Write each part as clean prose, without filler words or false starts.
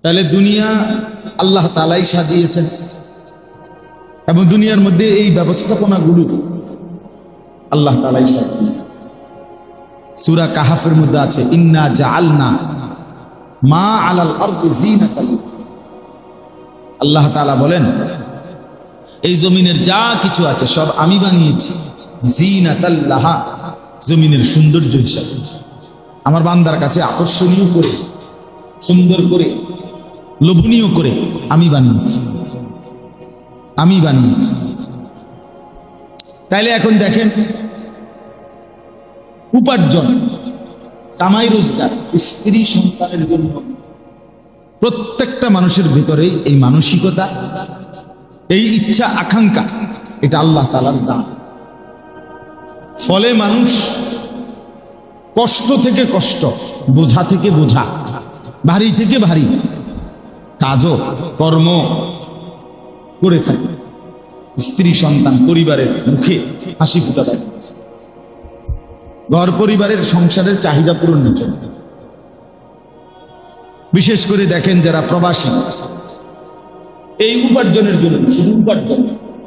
তাহলে দুনিয়া আল্লাহ তাআলাই সাজিয়েছেন এবং দুনিয়ার মধ্যে এই ব্যবস্থাপনাগুলো আল্লাহ তাআলাই সাজিয়েছেন। সূরা কাহাফের মধ্যে আছে ইন্না জাআলনা মা আলাল আরদি জিনাতাল, আল্লাহ তাআলা বলেন এই জমিনের যা কিছু আছে সব আমি বানিয়েছি জিনাতাল লাহা, জমিনের সৌন্দর্য হিসাবে আমার বান্দার কাছে আকর্ষণীয় করে, সুন্দর করে, লোভনীয় করে আমি বানিয়েছি। তাইলে এখন দেখেন উপার্জন, কামাই রোজগার, স্ত্রী সন্তানের জন্য প্রত্যেকটা মানুষের ভিতরেই এই মানসিকতা, এই ইচ্ছা আকাঙ্ক্ষা, এটা আল্লাহ তাআলার দান। ফলে মানুষ কষ্ট থেকে কষ্ট, বোঝা থেকে বোঝা, ভারী থেকে ভারী কাজও কর্ম করে থাকে, স্ত্রী সন্তান পরিবারের মুখে হাসি ফুটাতে, ঘর পরিবারের সংসারের চাহিদা পূরণের জন্য। বিশেষ করে দেখেন যারা প্রবাসী, এই উপার্জনের জন্য, শুধু উপার্জন,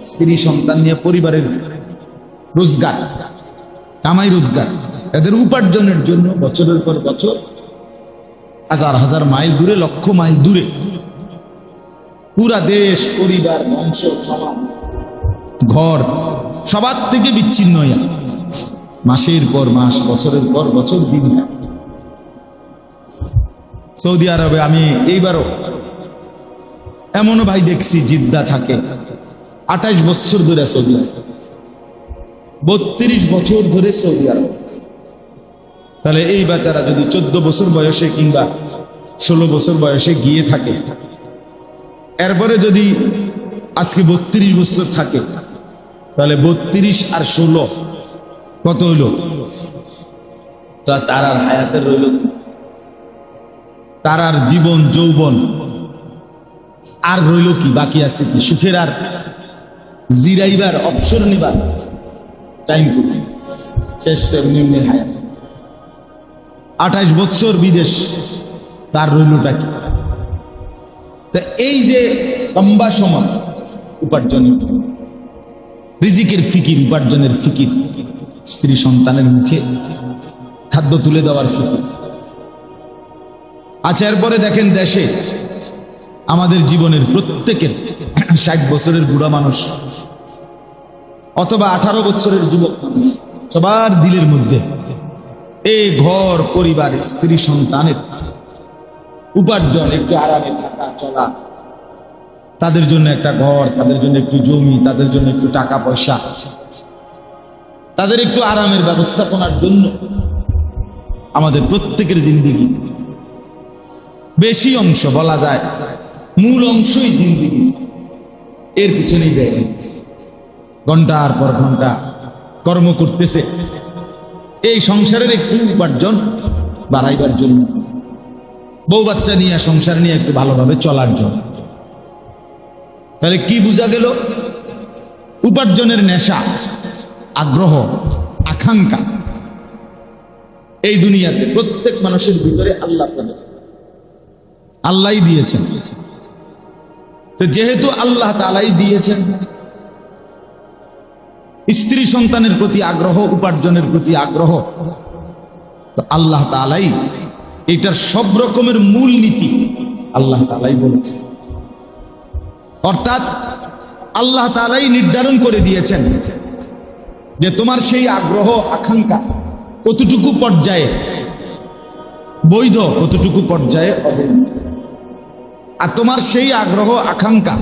স্ত্রী সন্তান নিয়ে পরিবারের রোজগার, কামাই রোজগার, এদের উপার্জনের জন্য বছরের পর বছর হাজার হাজার মাইল দূরে, লক্ষ মাইল দূরে, পুরা দেশ, পরিবার, বংশ, সমাজ, ঘর সবার থেকে বিচ্ছিন্ন হইয়া মাসের পর মাস, বছরের পর বছর দিন। সৌদি আরবে আমি এইবারও এমনও ভাই দেখছি, জিদ্দা থাকে 28 বছর ধরে সৌদি আরব, 32 বছর ধরে সৌদি আরব। তাহলে এই বাচ্চারা যদি 14 বছর বয়সে কিংবা 16 বছর বয়সে গিয়ে থাকে, এরপরে যদি আজকে 32 বছর থাকে, তাহলে 32 আর 16 কত হইল? তার আর হায়াতের রইল, তার আর জীবন যৌবন আর রইল কি? বাকি আছে কি? সুখের আর জিরাইবার, অবসর নিবার টাইম কোথায়? শেষ তো এমনি এমনি হায়াত। 28 বছর বিদেশ, তার রইলটা কি? তা এই যে লম্বা সময় উপার্জনের, রিজিকের ফিকির, উপার্জনের ফিকির, স্ত্রী সন্তানের মুখে খাদ্য তুলে দেওয়ার ফিকির। আচ্ছা, এরপরে দেখেন দেশে আমাদের জীবনের প্রত্যেকের 60 বছরের বুড়া মানুষ অথবা 18 বছরের যুবক মানুষ, সবার দিলের মধ্যে এই ঘর পরিবার, স্ত্রী সন্তানের উপার্জন, একটু আরামে থাকা চলা, তাদের জন্য একটা ঘর, তাদের জন্য একটু জমি, তাদের জন্য একটু টাকা পয়সা, তাদের একটু আরামের ব্যবস্থাপনার জন্য আমাদের প্রত্যেকের জিন্দেগি, বেশি অংশ বলা যায় মূল অংশই জিন্দেগি এর পিছনেই ব্যয়। ঘন্টার পর ঘন্টা কর্ম করতেছে এই সংসারের একটু উপার্জন বাড়াইবার জন্য, বউ বাচ্চা নিয়ে, সংসার নিয়ে একটু ভালোভাবে চলার জন্য। তাহলে কি বোঝা গেল? উপার্জনের নেশা, আগ্রহ, আকাঙ্ক্ষা এই দুনিয়াতে প্রত্যেক মানুষের ভিতরে আল্লাহই দিয়েছেন। তো যেহেতু আল্লাহ তাআলাই দিয়েছেন, স্ত্রী সন্তানের প্রতি আগ্রহ, উপার্জনের প্রতি আগ্রহ, তো আল্লাহ তাআলাই এটার সব রকমের মূল নীতি আল্লাহ তাআলাই বলেছেন। অর্থাৎ আল্লাহ তাআলাই নির্ধারণ করে দিয়েছেন যে তোমার সেই আগ্রহ, আকাঙ্ক্ষা কতটুকু পর্যায়ে বৈধ, কতটুকু পর্যায়ে অবৈধ। আর তোমার সেই আগ্রহ, আকাঙ্ক্ষা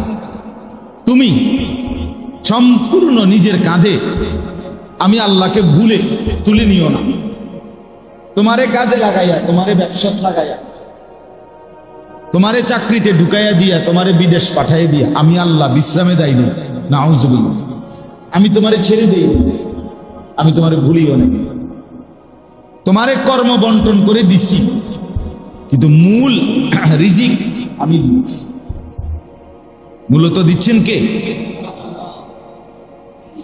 তুমি সম্পূর্ণ নিজের কাঁধে আমি আল্লাহকে ভুলে তুলে নিও না। তোমারে কাজে লাগাইয়া, তোমারে ব্যবসা লাগাইয়া, তোমারে চাকরিতে ঢুকাইয়া দিয়া, তোমারে বিদেশ পাঠাইয়া দিয়া আমি আল্লাহ বিশ্রামে দেইনি, নাউজুবিল্লাহ, আমি তোমারে ছেড়ে দেই, আমি তোমারে ভুলিও না। তোমারে কর্ম বন্টন করে দিছি, কিন্তু মূল রিজিক আমি দিচ্ছি। মূলত দিচ্ছেন কে?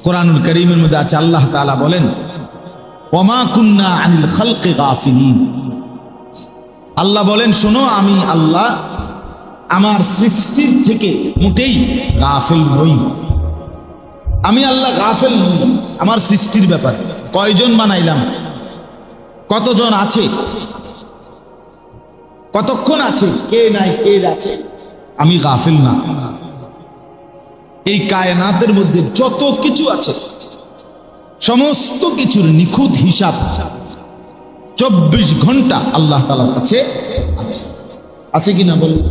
কোরআনুল কারীমের মধ্যে আছে, আল্লাহ তাআলা বলেন ওয়ামা কুন্না আনিল খালকি গাফিলিন। আল্লাহ বলেন শোনো, আমি আল্লাহ আমার সৃষ্টির থেকে মোটেই গাফিল নই। আমি আল্লাহ গাফিল নই আমার সৃষ্টির ব্যাপারে। কয়জন বানাইলাম, কতজন আছে, কতক্ষণ আছে, কে নাই কে আছে, আমি গাফিল না। এই কায়নাতের মধ্যে যত কিছু আছে সমস্ত কিছুর নিখুঁত হিসাব 24 ঘন্টা আল্লাহ তাআলার কাছে আছে। আছে কিনা বলেন?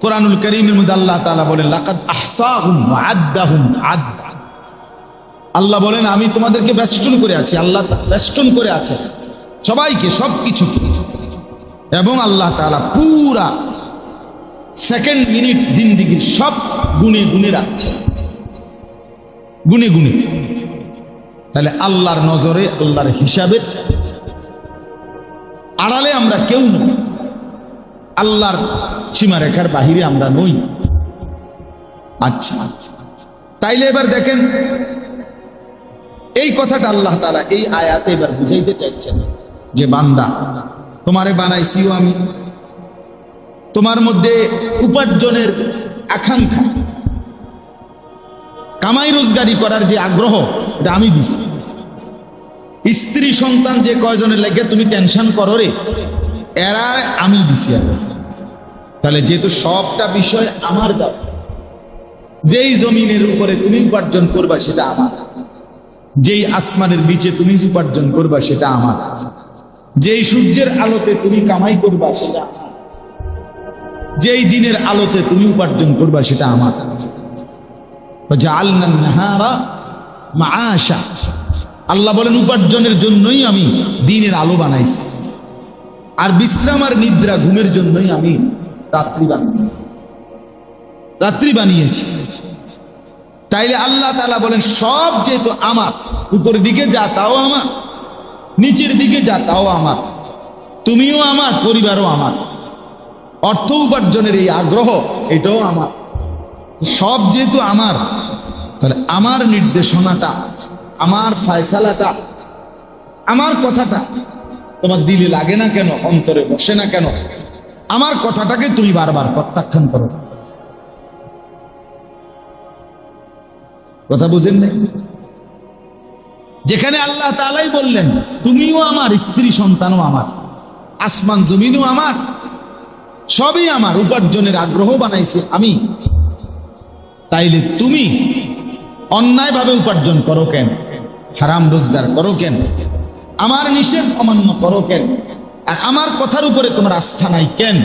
কোরআনুল কারীমের মধ্যে আল্লাহ তাআলা বলেন লাকাদ আহসাহুম ওয়া আদ্দাহুম আদ্দা। আল্লাহ বলেন আমি তোমাদেরকে বেষ্টন করে আছি। আল্লাহ বেষ্টন করে আছে সবাইকে, সবকিছুকে। এবং আল্লাহ তাআলা পুরা সেকেন্ড মিনিট জিন্দেগির সব গুণে গুণে রাখছে, গুণে গুণে। তাহলে আল্লাহর নজরে, আল্লাহর হিসাবে আড়ালে আমরা কেউ নই, আল্লাহর সীমারেখার বাহিরে আমরা নই। আচ্ছা, তাইলে এবার দেখেন এই কথাটা আল্লাহ তাআলা এই আয়াতে এবার বুঝাইতে চাইছেন যে বান্দা তোমারে বানাইছিও আমি, তোমার মধ্যে উপার্জনের আকাঙ্ক্ষা, কামাই রোজগারি করার যে আগ্রহ, এটা আমি দিছি। স্ত্রী সন্তান যে কয়জনের লাগে তুমি টেনশন করো রে, এরা আমি দিছি। তাহলে যেহেতু সবটা বিষয় আমার দাও, যেই জমিনের উপরে তুমি উপার্জন করবা সেটা আমার, যেই আসমানের নিচে তুমি উপার্জন করবা সেটা আমার, যেই সূর্যের আলোতে তুমি কামাই করবা সেটা আমার, যেই দিনের আলোতে তুমি উপার্জন করবা সেটা আমার। জাআলনা নাহারা মাআশা। আল্লাহ বলেন উপার্জনের জন্যই আমি দিনের আলো বানাইছি, আর বিশ্রাম আর নিদ্রা ঘুমের জন্যই আমি রাত্রি বানিয়েছি। তাইলে আল্লাহ তাআলা বলেন সব যেহেতু আমার, উপরের দিকে যা তাও আমার, নিচের দিকে যা তাও আমার, তুমিও আমার, পরিবারও আমার, অর্থ উপার্জনের এই আগ্রহ এটাও আমার, সব যেহেতু আমার, তাহলে আমার নির্দেশনাটা, আমার ফয়সালাটা, আমার কথাটা তোমার দিলে লাগে না কেন, অন্তরে বসে না কেন? আমার কথাটাকে তুমি বারবার প্রত্যাখ্যান করো। কথা বুঝেন নাই? যেখানে আল্লাহ তাআলাই বললেন তুমিও আমার, স্ত্রী সন্তানও আমার, আসমান জমিনও আমার, সবই আমার, উপার্জনের আগ্রহ বানাইছে আমি। তাইলে তুমি অন্যায়ভাবে উপার্জন করো কেন? হারাম রোজগার করো কেন? আমার নিষেধ অমান্য করো কেন? আর আমার কথার উপরে তোমার আস্থা নাই কেন?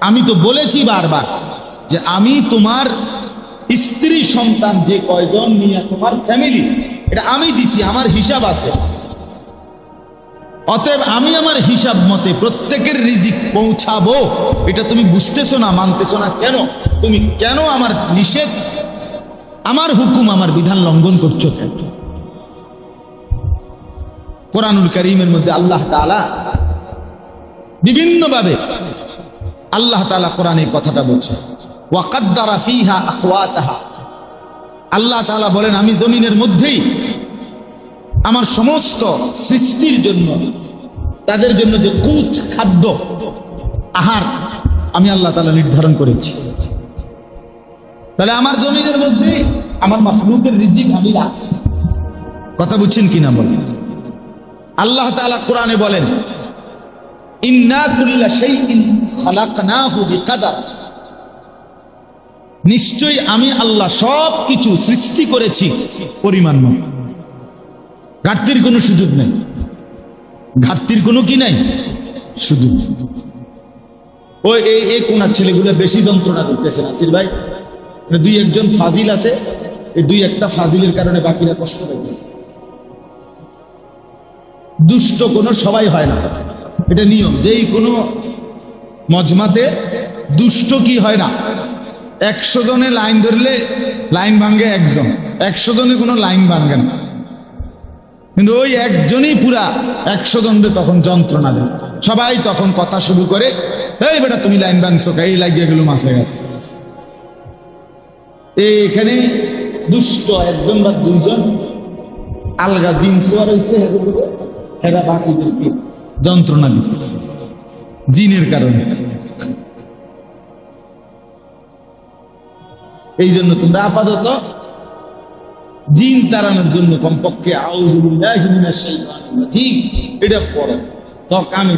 আমি তো বলেছি বারবার যে আমি তোমার স্ত্রী সন্তান যে কয়জন নিয়ে তোমার ফ্যামিলি, এটা আমি দিছি, আমার হিসাব আছে। অতএব আমি আমার হিসাব মতে প্রত্যেকের রিজিক পৌঁছাবো। এটা তুমি বুঝতেছো না, মানতেছো না কেন? তুমি কেন আমার নিষেধ, আমার হুকুম, আমার বিধান লঙ্ঘন করছো কেন? কোরআনুল কারীমের মধ্যে আল্লাহ তাআলা বিভিন্নভাবে আল্লাহ তাআলা কোরআনে কথাটা বলছে, ওয়া কাদ্দারা ফিহা আকওয়াতাহা। আল্লাহ তাআলা বলেন আমি জমিনের মধ্যেই আমার সমস্ত সৃষ্টির জন্য, তাদের জন্য যে কুত খাদ্য, আহার, আমি আল্লাহ তাআলা নির্ধারণ করেছি। তাহলে আমার জমিনের মধ্যে আমার মাখলুকের রিজিক আমি রাখছি। কথা বুঝছেন কিনা বলেন? আল্লাহ তাআলা কোরআনে বলেন ইন্না কুল্লা শাইইন খালাকনাহু বিকাদার। নিশ্চয়ই আমি আল্লাহ সব কিছু সৃষ্টি করেছি পরিমাণ মতো। ঘাটতির কোনো সুযোগ নেই, ঘাটতির কোনো কি নাই, সুযোগ। ওই এই কোনার ছেলেগুলো বেশি যন্ত্রণা করতেছে নাসির ভাই। দুই একজন ফাজিল আছে, এই দুই একটা ফাজিলের কারণে বাকিরা কষ্ট পাইতেছে। দুষ্ট কোনো সবাই হয় না, এটা নিয়ম। যেই কোনো মজমাতে দুষ্ট কি হয় না, 100 জনে লাইন ধরলে লাইন ভাঙ্গে একজন, 100 জনে কোনো লাইন ভাঙ্গে না, কিন্তু ওই একজনই পুরা 100 জনরে তখন যন্ত্রণা দেয়। সবাই তখন কথা শুরু করে, এই বেটা তুমি লাইন ভাঙছো, এই লাগিয়ে গেল মাসে গেছে। এখানে দুষ্ট একজন বা দুইজন আলগা জিন সোয়ার হয়েছে, এরা বাকিদেরকে যন্ত্রণা দিতেছে জিনের কারণে। এই জন্য তোমরা আপাতত জিন তাড়ানোর জন্য কমপক্ষে আউযু বিল্লাহি মিনাশ শাইতানির রাজিম এটা পড়ো, তো কামে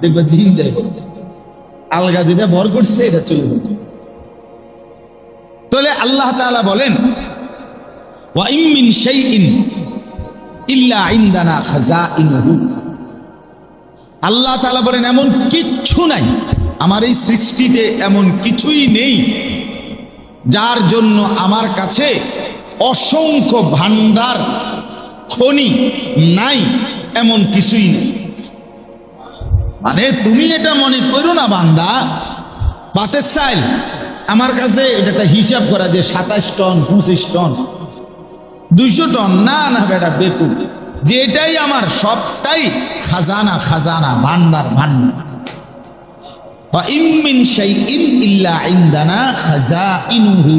দেখবে জিন দেখো আলগা যেটা ভর করছে এটা চলে যাবে। তাহলে আল্লাহ তাআলা বলেন ওয়া ইম মিন শাইইন ইল্লা ইনদানা খাযাইনুহু, আল্লাহ তাআলা বলেন এমন কিচ্ছু নাই, আমার এই সৃষ্টিতে এমন কিছুই নেই যার জন্য আমার কাছে অসংখ্য ভান্ডার খনি নাই, এমন কিছুই নেই। মানে তুমি এটা মনে করো না বান্দা বাতের চাইল আমার কাছে এটা একটা হিসাব করা যে 27 টন 25 টন 200 টন, না না বেটা বেতু, যেটাই আমার সবটাই খাজানা খাজানা ভান্ডার ভান্ডার। ওয়া ইম মিন শাইইন ইল্লা ইনদানা খাযাইনুহু,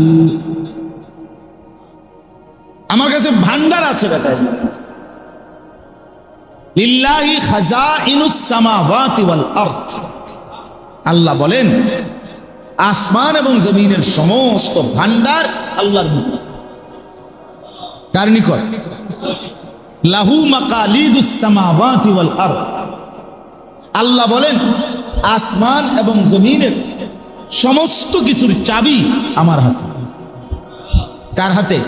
আমার কাছে ভান্ডার আছে বেটা। লিল্লাহি খাযাইনুস সামাওয়াতি ওয়াল আরদ, আল্লাহ বলেন আসমান এবং জমিনের সমস্ত ভান্ডার আল্লাহর নিকট। কার নিকট? লাহু মাকালিদুস সামাওয়াতি ওয়াল আরদ, আল্লাহ বলেন আসমান এবং জমিনের সমস্ত কিছুর চাবি আমার হাতে। কার হাতে?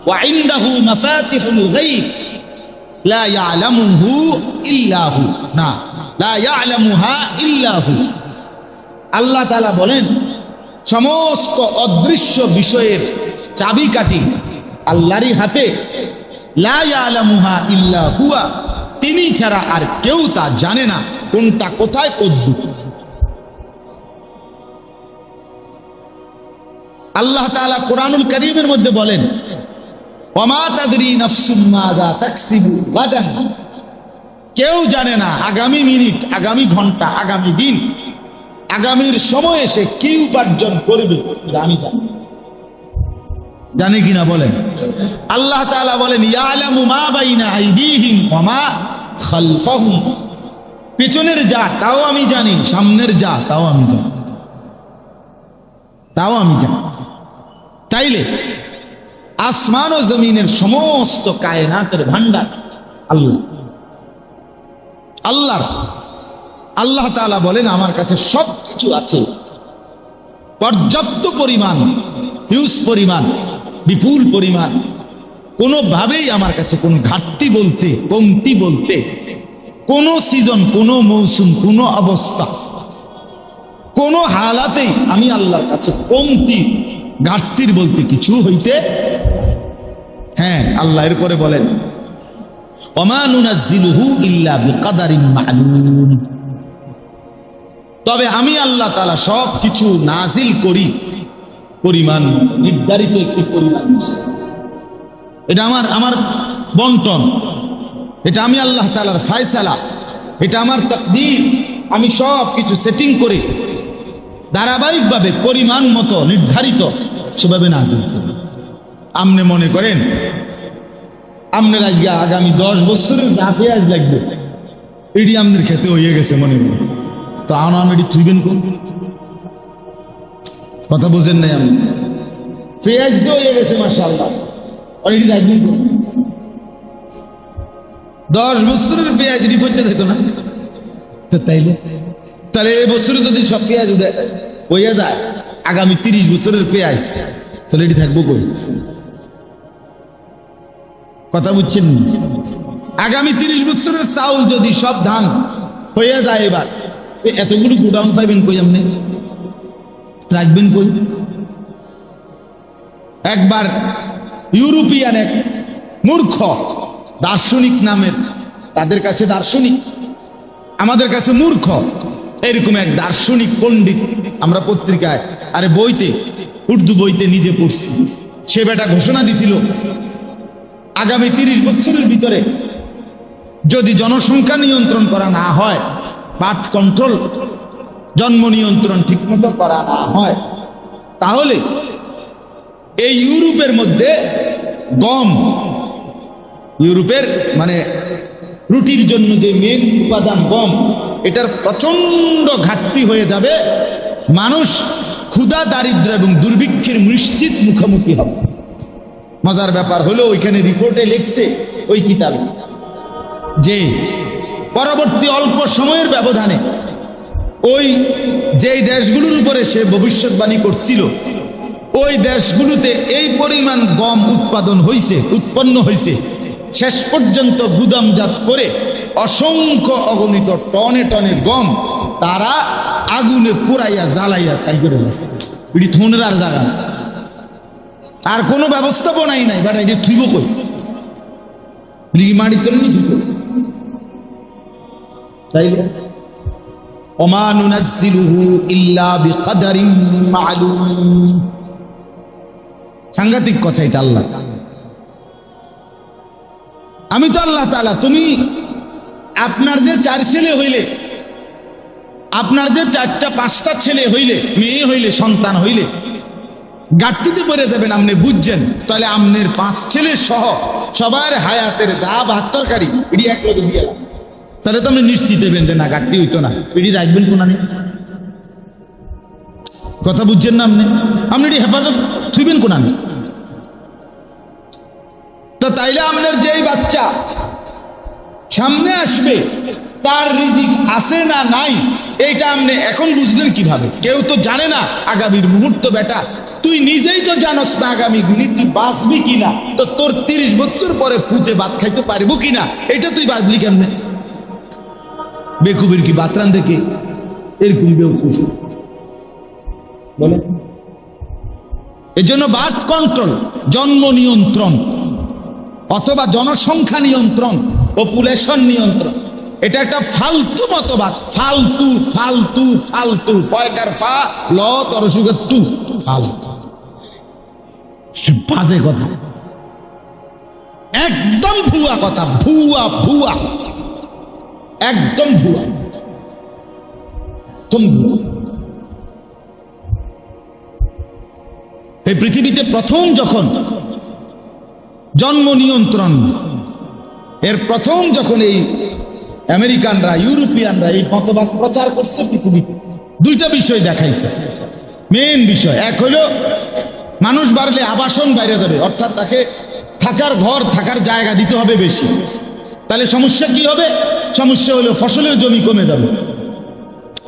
ওয়া ইনদাহু মাফাতিহুল গায়ব লা ইয়ালামুহু ইল্লা হু, না লা ইয়ালামুহা ইল্লা হু, আল্লাহ তাআলা বলেন সমস্ত অদৃশ্য বিষয়ের চাবিকাঠি আল্লাহরই হাতে। লা ইয়ালামুহা ইল্লা হুয়া, তিনি ছাড়া আর কেউ তা জানে না কোনটা কোথায় কদ্দুর। আল্লাহ তাআলা কোরআনুল কারীমের মধ্যে বলেন ওয়ামা তাদরি নাফসুম মাযা তাকসিবু গাদান, কেউ জানে না আগামী মিনিট, আগামী ঘন্টা, আগামী দিন, আগামীর সময়ে সে কি উপার্জন করবে আমি জানি। জানে কিনা বলেন? আল্লাহ তাআলা বলেন ইয়ালামু মা বাইনা আইদিহিম ওয়া মা খালফাহুম, পিছনের যা তাও আমি জানি, সামনের যা তাও আমি জানি, তাও আমি জানি। তাইলে আসমান ও জমিনের সমস্ত কায়নাতের ভান্ডার আল্লাহ, আল্লাহর। আল্লাহ তাআলা বলেন আমার কাছে সবকিছু আছে, পর্যাপ্ত পরিমাণ, হিউজ পরিমাণ, বিপুল পরিমাণ, কোনোভাবেই আমার কাছে কোনো ঘাটতি বলতে, কমতি বলতে, কোন সিজন, কোন মৌসুম, কোন অবস্থা, কোন হালাতেই আমি আল্লাহর কাছে কমতি ঘাটতির বলতে কিছু হইতে। হ্যাঁ, আল্লাহ এরপরে বলেন ওমা নুনাজ্জিলুহু ইল্লা বিকাদারিন মা'লুম, তবে আমি আল্লাহ তাআলা সব কিছু নাজিল করি পরিমাণ, নির্ধারিত একটি পরিমাণ। এটা আমার বন্টন, এটা আমি আল্লাহ তাআলার ফয়সালা, এটা আমার তাকদীর। আমি সব কিছু সেটিং করে ধারাবাহিকভাবে পরিমাণ মতো নির্ধারিত সেভাবে নাজিল করি। আপনি মনে করেন আপনার আজকে আগামী 10 বছরের যা পেঁয়াজ লাগবে এটি আপনার খেতে হয়ে গেছে মনে করেন, তো এটি থুইবেন কোন? কথা বুঝেন নাই আপনি? পেঁয়াজ তো হয়ে গেছে মাশাআল্লাহ, আর এটি রাখবেন কোন? 10 বছরের পেঁয়াজ এটি পচে যেত না? তো তাহলে এই বছরে যদি সব পেঁয়াজ উঠে হইয়া যায় আগামী 30 বছরের পেঁয়াজ, তাহলে এটি থাকবো কই? কথা বুঝছেন? আগামী 30 বছরের চাউল যদি সব ধান হইয়া যায় এবার, এতগুলো গোডাউন পাইবেন কই? আপনি রাখবেন কই? একবার ইউরোপিয়ান এক মূর্খ দার্শনিক নামের, তাদের কাছে দার্শনিক, আমাদের কাছে মূর্খ, এরকম এক দার্শনিক পণ্ডিত আমরা পত্রিকায় আরে বইতে, উর্দু বইতে নিজে পড়ছি, সে বেটা ঘোষণা দিছিল আগামী 30 বছরের ভিতরে যদি জনসংখ্যা নিয়ন্ত্রণ করা না হয়, বার্থ কন্ট্রোল, জন্ম নিয়ন্ত্রণ ঠিকমতো করা না হয়, তাহলে এই ইউরোপের মধ্যে গম, ইউরোপের মানে রুটির জন্য যে মেন উপাদান গম, এটার প্রচন্ড ঘাটতি হয়ে যাবে। মানুষ ক্ষুধা, দারিদ্র এবং দুর্ভিক্ষের নিশ্চিত মুখোমুখি হবে। মজার ব্যাপার হলো ওইখানে রিপোর্টে লিখছে ওই কিতাবে যে পরবর্তী অল্প সময়ের ব্যবধানে ওই যেই দেশগুলোর উপরে সে ভবিষ্যৎবাণী করছিল ওই দেশগুলোতে এই পরিমাণ গম উৎপন্ন হয়েছে, শেষ পর্যন্ত গুদামজাত করে অসংখ্য অগণিত টনে টনে গম তারা আগুনে পুরাইয়া জ্বালাইয়া ছাই করে দিয়েছে। এটি থনের আর জায়গা না, আর কোনো ব্যবস্থাপনাই নাই। বাট এটি থুইব কই, মাটির তলে নি তাই ওমা নুনাজ্জিলুহু ইল্লা বিকদারিন মা'লুম। সাংঘাতিক কথা এটা। আল্লাহ, আমি তো আল্লাহ তাআলা। তুমি আপনার যে 4 ছেলে হইলে, আপনার যে 4টা 5টা ছেলে হইলে, মেয়ে হইলে, সন্তান হইলে ঘাটতিতে পড়ে যাবেন, আপনি বুঝছেন, তাহলে আপনার 5 ছেলে সহ সবার হায়াতের যা 72 তরকারি এটি এক লোকে দিয়ে, তাহলে তো আপনি নিশ্চিত হইবেন যে না ঘাটতি হইতো না। এটি রাখবেন কোন কথা বুঝছেন না? আপনি এটি হেফাজত থুইবেন কোন? তো তাইলে আপনার যেই বাচ্চা সামনে আসবে তার রিজিক আছে না নাই এইটা আপনি এখন বুঝলেন কিভাবে? কেউ তো জানে না আগামীর মুহূর্ত। বেটা তুই নিজেই তো জানোস না আগামী মিনিট তুই বাঁচবি কিনা, তো তোর 30 বছর পরে ফুতে ভাত খাইতে পারবো কিনা এটা তুই বাঁচবি কেমনে? বেকুবির কি বাতরান দেখে এরকম বেকুব বলে। এই জন্য বার্থ কন্ট্রোল, জন্ম নিয়ন্ত্রণ অথবা জনসংখ্যা নিয়ন্ত্রণ, পপুলেশন নিয়ন্ত্রণ, এটা একটা ফালতু মতবাদ। ফালতু ফালতু ফালতু, পয়কার ফা ল তরসুগের তু, ফালতু বাজে কথা, একদম ভুয়া কথা, ভুয়া ভুয়া, একদম ভুয়া। এই পৃথিবীতে প্রথম যখন জন্ম নিয়ন্ত্রণ এর প্রথম যখন এই আমেরিকানরা, ইউরোপিয়ানরা এই মতবাদ প্রচার করছে পৃথিবীতে, 2টা বিষয় দেখাইছে। মেইন বিষয় এক হলো মানুষ বাড়লে আবাসন বাইরে যাবে, অর্থাৎ তাকে থাকার ঘর, থাকার জায়গা দিতে হবে বেশি। তাহলে সমস্যা কি হবে? সমস্যা হলো ফসলের জমি কমে যাবে,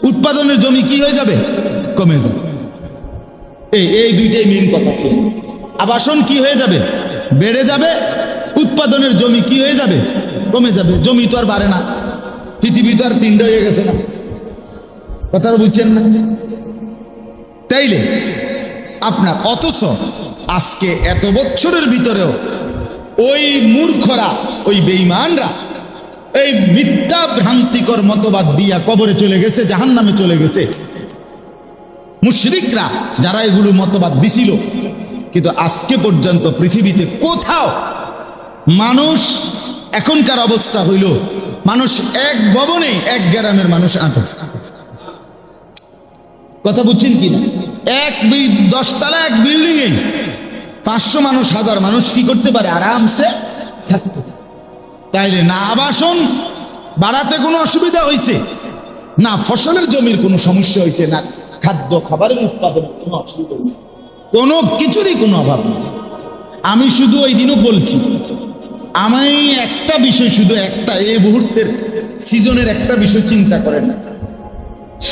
উৎপাদনের জমি কি হয়ে যাবে? কমে যাবে। এই 2টাই মেইন কথা ছিল। আবাসন কি হয়ে যাবে? বেড়ে যাবে। উৎপাদনের জমি কি হয়ে যাবে? কমে যাবে। জমি তো আর বাড়ে না, পৃথিবী তো আর 3টা হয়ে গেছে না, কথা বুঝছেন না? তাইলে আপনার অথচ আজকে এত বছরের ভিতরেও ওই মূর্খরা, ওই বেঈমানরা এই মিথ্যা ভ্রান্তিকর মতবাদ দিয়া কবরে চলে গেছে, জাহান্নামে চলে গেছে। মুশরিকরা যারা এগুলো মতবাদ দিছিল, কিন্তু আজকে পর্যন্ত পৃথিবীতে কোথাও মানুষ, এখনকার অবস্থা হইল মানুষ এক ভবনে 1 গ্রামের মানুষ 8, কথা বুঝছেন কিনা? 10 তলা এক বিল্ডিং এ 500 মানুষ, 1000 মানুষ কি করতে পারে? আরামসে থাকতে। তাইলে না আবাসন বাড়াতে কোনো অসুবিধা হয়েছে, না ফসলের জমির কোনো সমস্যা হয়েছে, না খাদ্য খাবারের উৎপাদনের কোনো অসুবিধা হয়েছে, কোনো কিছুরই কোনো অভাব নেই। আমি শুধু ওই দিনও বলছি, আমি একটা বিষয়, শুধু একটা, এই মুহূর্তের সিজনের একটা বিষয় চিন্তা করেন না।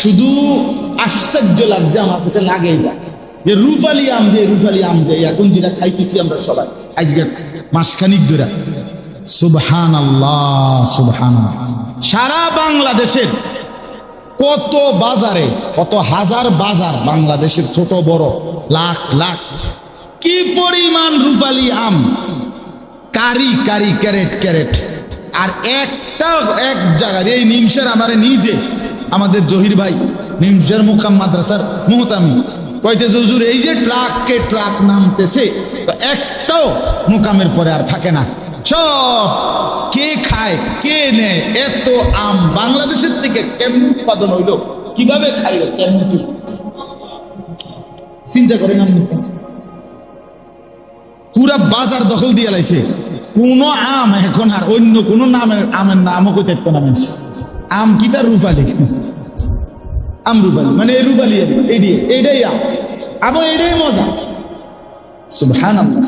শুধু আশ্চর্য লাগছে আমার কাছে, লাগে এটা যে রূপালী আম, যে রূপালী আম যে এখন যেটা খাইতেছি আমরা সবাই আজকে মাসখানিক ধরে, সুবহানাল্লাহ সুবহানাল্লাহ। সারা বাংলাদেশের কত বাজারে, কত হাজার বাজার, বাংলাদেশের ছোট বড় লাখ লাখ, কি পরিমাণ রূপালী আম, কারি কারি, ক্যারেট ক্যারেট। আর একটা এক জায়গায় এই নিমসের আমারে নিজে আমাদের জহির ভাই নিমসের মুকাম মাদ্রাসার মুহতামি কইতেছে, হুজুর এই যে ট্রাককে ট্রাক নামতেছে, একটাও মুকামের পরে আর থাকে না, সব কে খায় কে নেয়। এত আম বাংলাদেশের থেকে কেমন উৎপাদন হইল, কিভাবে খাইল, কেমন চিন্তা করেন আপনি? পুরা বাজার দখল দিয়ে লাইছে। কোন আম এখন আর অন্য কোন নামের আমের নামও কই থাকতো না। মানুষ আম কি তার রূপালী, আম রূপালী মানে রূপালী, এইটাই আম। আবার এটাই মজা। সুবহানাল্লাহ।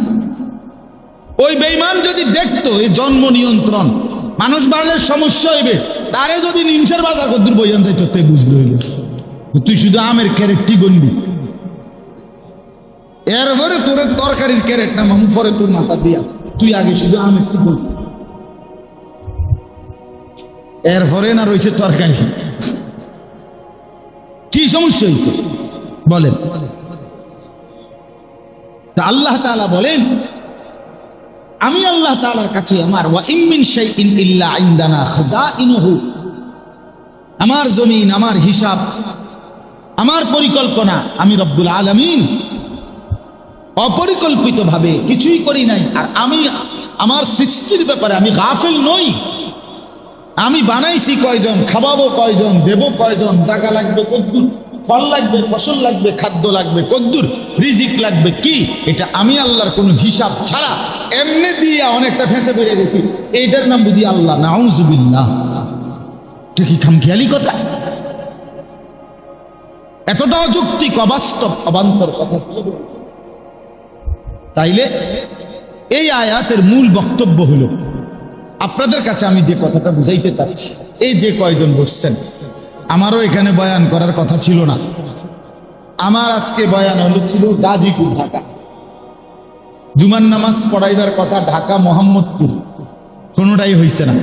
ওই বেঈমান যদি দেখতো এই জন্ম নিয়ন্ত্রণ মানুষ বাড়লে সমস্যা হইবে, তারে যদি নিমসের বাজার কত দূর বইয়ান যাইতো তে বুঝলো হইল তুই শুধু আমের ক্যারেটটি গনবি, এরপরে তোর তরকারির ক্যারেট না মামু পরে তোর মাথা দিয়া, তুই আগে শুধু আমের টি গনবি, এরপরে না রয়েছে তরকারি। কি সমস্যা হয়েছে বলেন? তা আল্লাহ তাআলা বলেন, আমি আল্লাহ তাআলার কাছে আমার ওয়া ইম মিন শাইইন ইল্লা ইনদানা খাযাইনুহু, আমার জমিন, আমার হিসাব, আমার পরিকল্পনা, আমি রব্বুল আলামিন অপরিকল্পিতভাবে কিছুই করি নাই। আর আমি আমার সৃষ্টির ব্যাপারে আমি গাফিল নই। আমি বানাইছি কয়জন, খাওয়াবো কয়জন, দেবো কয়জন, জায়গা লাগবে কদ্দুর, ফল লাগবে, ফসল লাগবে, খাদ্য লাগবে কদ্দুর, রিজিক লাগবে কি, এটা আমি আল্লাহর কোনো হিসাব ছাড়া এমনি দিয়ে অনেকটা ফেঁসে পড়ে গেছি, এইটার নাম বুঝি আল্লাহ। নাউজুবিল্লাহ। এটা কি খামখেয়ালি কথা? এতটা অযৌক্তিক, অবাস্তব, অবান্তর কথা। তাইলে এই আয়াতের মূল বক্তব্য হলো, আপনাদের কাছে আমি যে কথাটা বুঝাইতে চাচ্ছি, এই যে কয়জন বসছেন, আমারও এখানে বয়ান করার কথা ছিল না। আমার আজকে বয়ান ছিল গাজীপুর, ঢাকা। জুমার নামাজ পড়াইবার কথা ঢাকা, মোহাম্মদপুর, কোনোটাই হইছে না।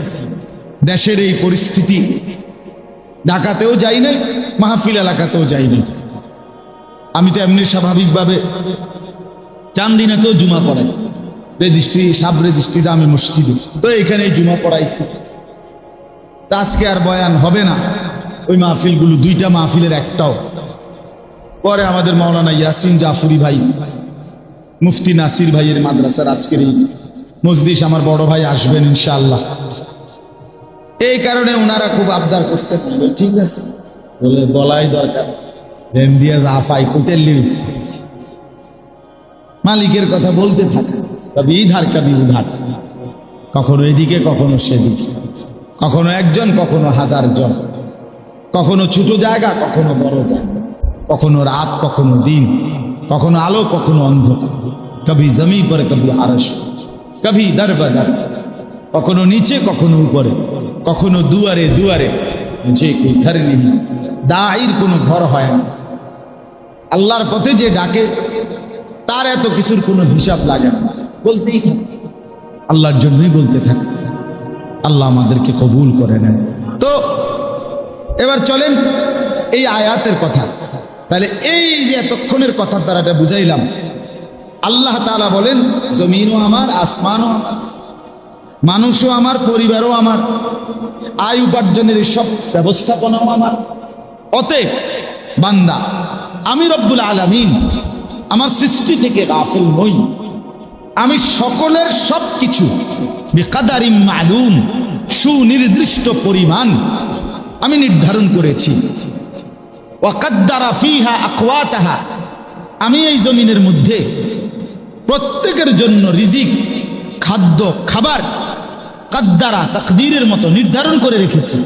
দেশের এই পরিস্থিতি, ঢাকাতেও যাই নাই, মাহফিল এলাকাতেও যাই নাই। আমি তো এমনি স্বাভাবিকভাবে চান্দিনাতেও জুমা পড়াই, রেজিস্ট্রি, সাব রেজিস্ট্রি দামে মসজিদে, তো এখানে জুমা পড়াইছি। তা আজকে আর বয়ান হবে না। ওই মাহফিলগুলো, দুইটা মাহফিলের একটাও। পরে আমাদের মাওলানা ইয়াসিন জাফরি ভাই, মুফতি নাসির ভাইয়ের মাদ্রাসার আজকের এই মজলিস, আমার বড় ভাই আসবেন ইনশাআল্লাহ। এই কারণে ওনারা খুব আবদার করছেন। ঠিক আছে বলে বলাই দরকার, দিয়া জাফাই কুতেল্লি মালিকের কথা বলতে থাকে, কবি ইধার কবি উধার, কখনো এদিকে কখনো সেদিকে, কখনো একজন কখনো হাজার জন, কখনো ছোট জায়গা কখনো বড় জায়গা, কখনো রাত কখনো দিন, কখনো আলো কখনো অন্ধকার, কবি জমি পর কবি আরশ, কবি দর বদর, কখনো নিচে কখনো উপরে, কখনো দুয়ারে দুয়ারে, যে কোই ঘর নেই, দায়ের কোনো ঘর হয় না। আল্লাহর পথে যে ডাকে তার এত কিছুর কোনো হিসাব লাগে না, বলতেই থাকে, আল্লাহর জন্যই বলতে থাকে। আল্লাহ আমাদেরকে কবুল করে নেন। তো এবার চলেন এই আয়াতের কথা। তাহলে এই যে এতক্ষণের কথার দ্বারা এটা বুঝাইলাম, আল্লাহ তাআলা বলেন জমিনও আমার, আসমানও আমার, মানুষও আমার, পরিবারও আমার, আয় উপার্জনের সব ব্যবস্থাপনাও আমার। অতএব বান্দা, আমি রব্বুল আলামিন আমার সৃষ্টি থেকে গাফিল নই। আমি সকলের সব কিছু বিকাদারিম মালুম, সুনির্দিষ্ট পরিমাণ আমি নির্ধারণ করেছি। ওয়াকাদ্দারা ফিহা আকওয়াতাহা, আমি এই জমিনের মধ্যে প্রত্যেকের জন্য রিজিক, খাদ্য, খাবার কাদ্দারা, তাকদীরের মতো নির্ধারণ করে রেখেছি,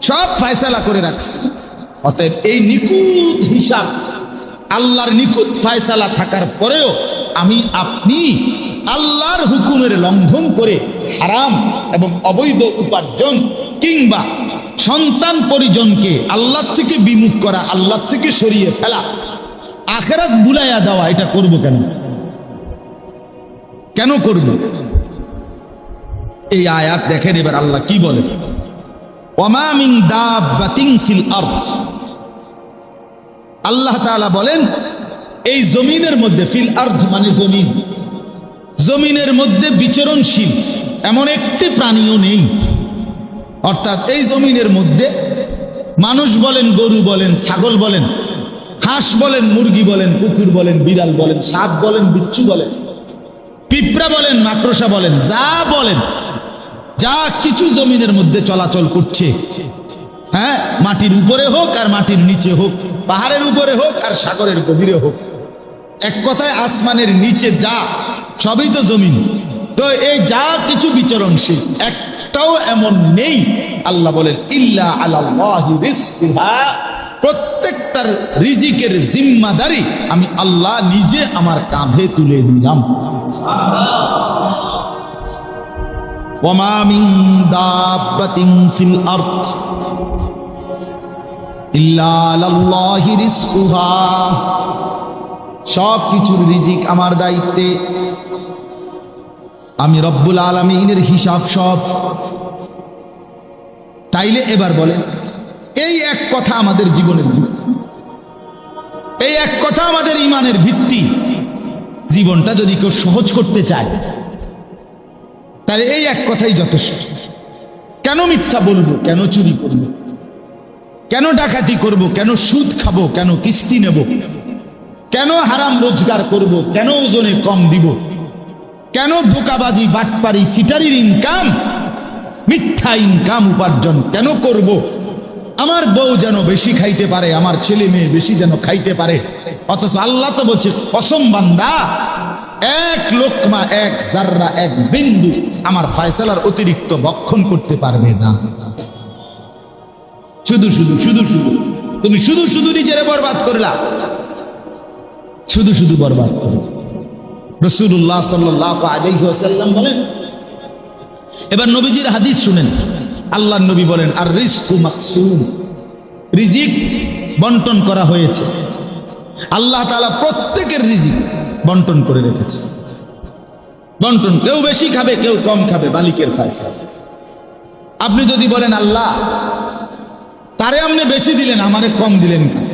সব ফয়সালা করে রাখছি। অতএব এই নিখুঁত হিসাব, আল্লাহর নিখুঁত ফয়সালা থাকার পরেও আমি আপনি আল্লাহর হুকুমের লঙ্ঘন করে হারাম এবং অবৈধ উপার্জন কিংবা সন্তান পরিজনকে আল্লাহ থেকে বিমুখ করা, আল্লাহ থেকে সরিয়ে ফেলা, আখিরাত ভুলাইয়া দেওয়া, এটা করব কেন? কেন করব? এই আয়াত দেখেন এবার আল্লাহ কি বলে, ওয়ামা মিন দাব্বাতিন ফিল আরদ। আল্লাহ তাআলা বলেন এই জমিনের মধ্যে, ফিল আরদ মানে জমিন, জমিনের মধ্যে বিচরণশীল এমন একটি প্রাণীও নেই। অর্থাৎ এই জমিনের মধ্যে মানুষ বলেন, গরু বলেন, ছাগল বলেন, হাঁস বলেন, মুরগি বলেন, কুকুর বলেন, বিড়াল বলেন, সাপ বলেন, বিচ্ছু বলেন, পিঁপড়া বলেন, মাকড়সা বলেন, যা বলেন, যা কিছু জমিনের মধ্যে চলাচল করছে, হ্যাঁ, মাটির উপরে হোক আর মাটির নিচে হোক, পাহাড়ের উপরে হোক আর সাগরের গভীরে হোক, এক কথায় আসমানের নিচে যা, সবই তো জমিন। তো এই যা কিছু বিচরণশীল একটাও এমন নেই, আল্লাহ বলেন ইল্লা আলাল্লাহি রিজকুহা, প্রত্যেকটার রিজিকের জিম্মাদারি আমি আল্লাহ নিজে আমার কাঁধে তুলে নিলাম। ওয়ামা মিন দাব্বাতিন ফিল আরদ ইল্লা আলাল্লাহি রিজকুহা, সব কিছুর রিজিক আমার দায়িত্বে, আমি রব্বুল আলামিনের হিসাব সব। তাইলে এবার বলেন, এই এক কথা আমাদের জীবনের ভিত্তি, এই এক কথা আমাদের ঈমানের ভিত্তি। জীবনটা যদি কেউ সহজ করতে চায় তাহলে এই এক কথাই যথেষ্ট। কেন মিথ্যা বলবো, কেন চুরি করবো, কেন ডাকাতি করব, কেন সুদ খাবো, কেন কিস্তি নেব, কেন হারাম রোজগার করব, কেন ওজনে কম দিব, কেন ধোকাবাজি বাটপারি সিটারির ইনকাম মিথ্যা ইনকাম উপার্জন কেন করব? আমার বউ যেন বেশি খাইতে পারে, আমার ছেলে মেয়ে বেশি যেন খাইতে পারে। অথচ আল্লাহ তো বলছে, কসম বান্দা, এক লোকমা, এক জাররা, এক বিন্দু আমার ফয়সালার অতিরিক্ত ভক্ষণ করতে পারবে না। শুধু শুধু শুধু শুধু তুমি শুধু শুধু নিজেরে বরবাদ করলা, শুধু শুধু বরবাদ করলা। রাসূলুল্লাহ সাল্লাল্লাহু আলাইহি ওয়াসাল্লাম বলেন, এবার নবীজির হাদিস শুনেন। আল্লাহর নবী বলেন, আর রিজকু মাকসুম, রিজিক বন্টন করা হয়েছে। আল্লাহ তাআলা প্রত্যেকের রিজিক বন্টন করে রেখেছে। বন্টন, কেউ বেশি খাবে, কেউ কম খাবে, মালিকের ফয়সালা। আপনি যদি বলেন, আল্লাহ তারে আপনি বেশি দিলেন, আমারে কম দিলেন কেন?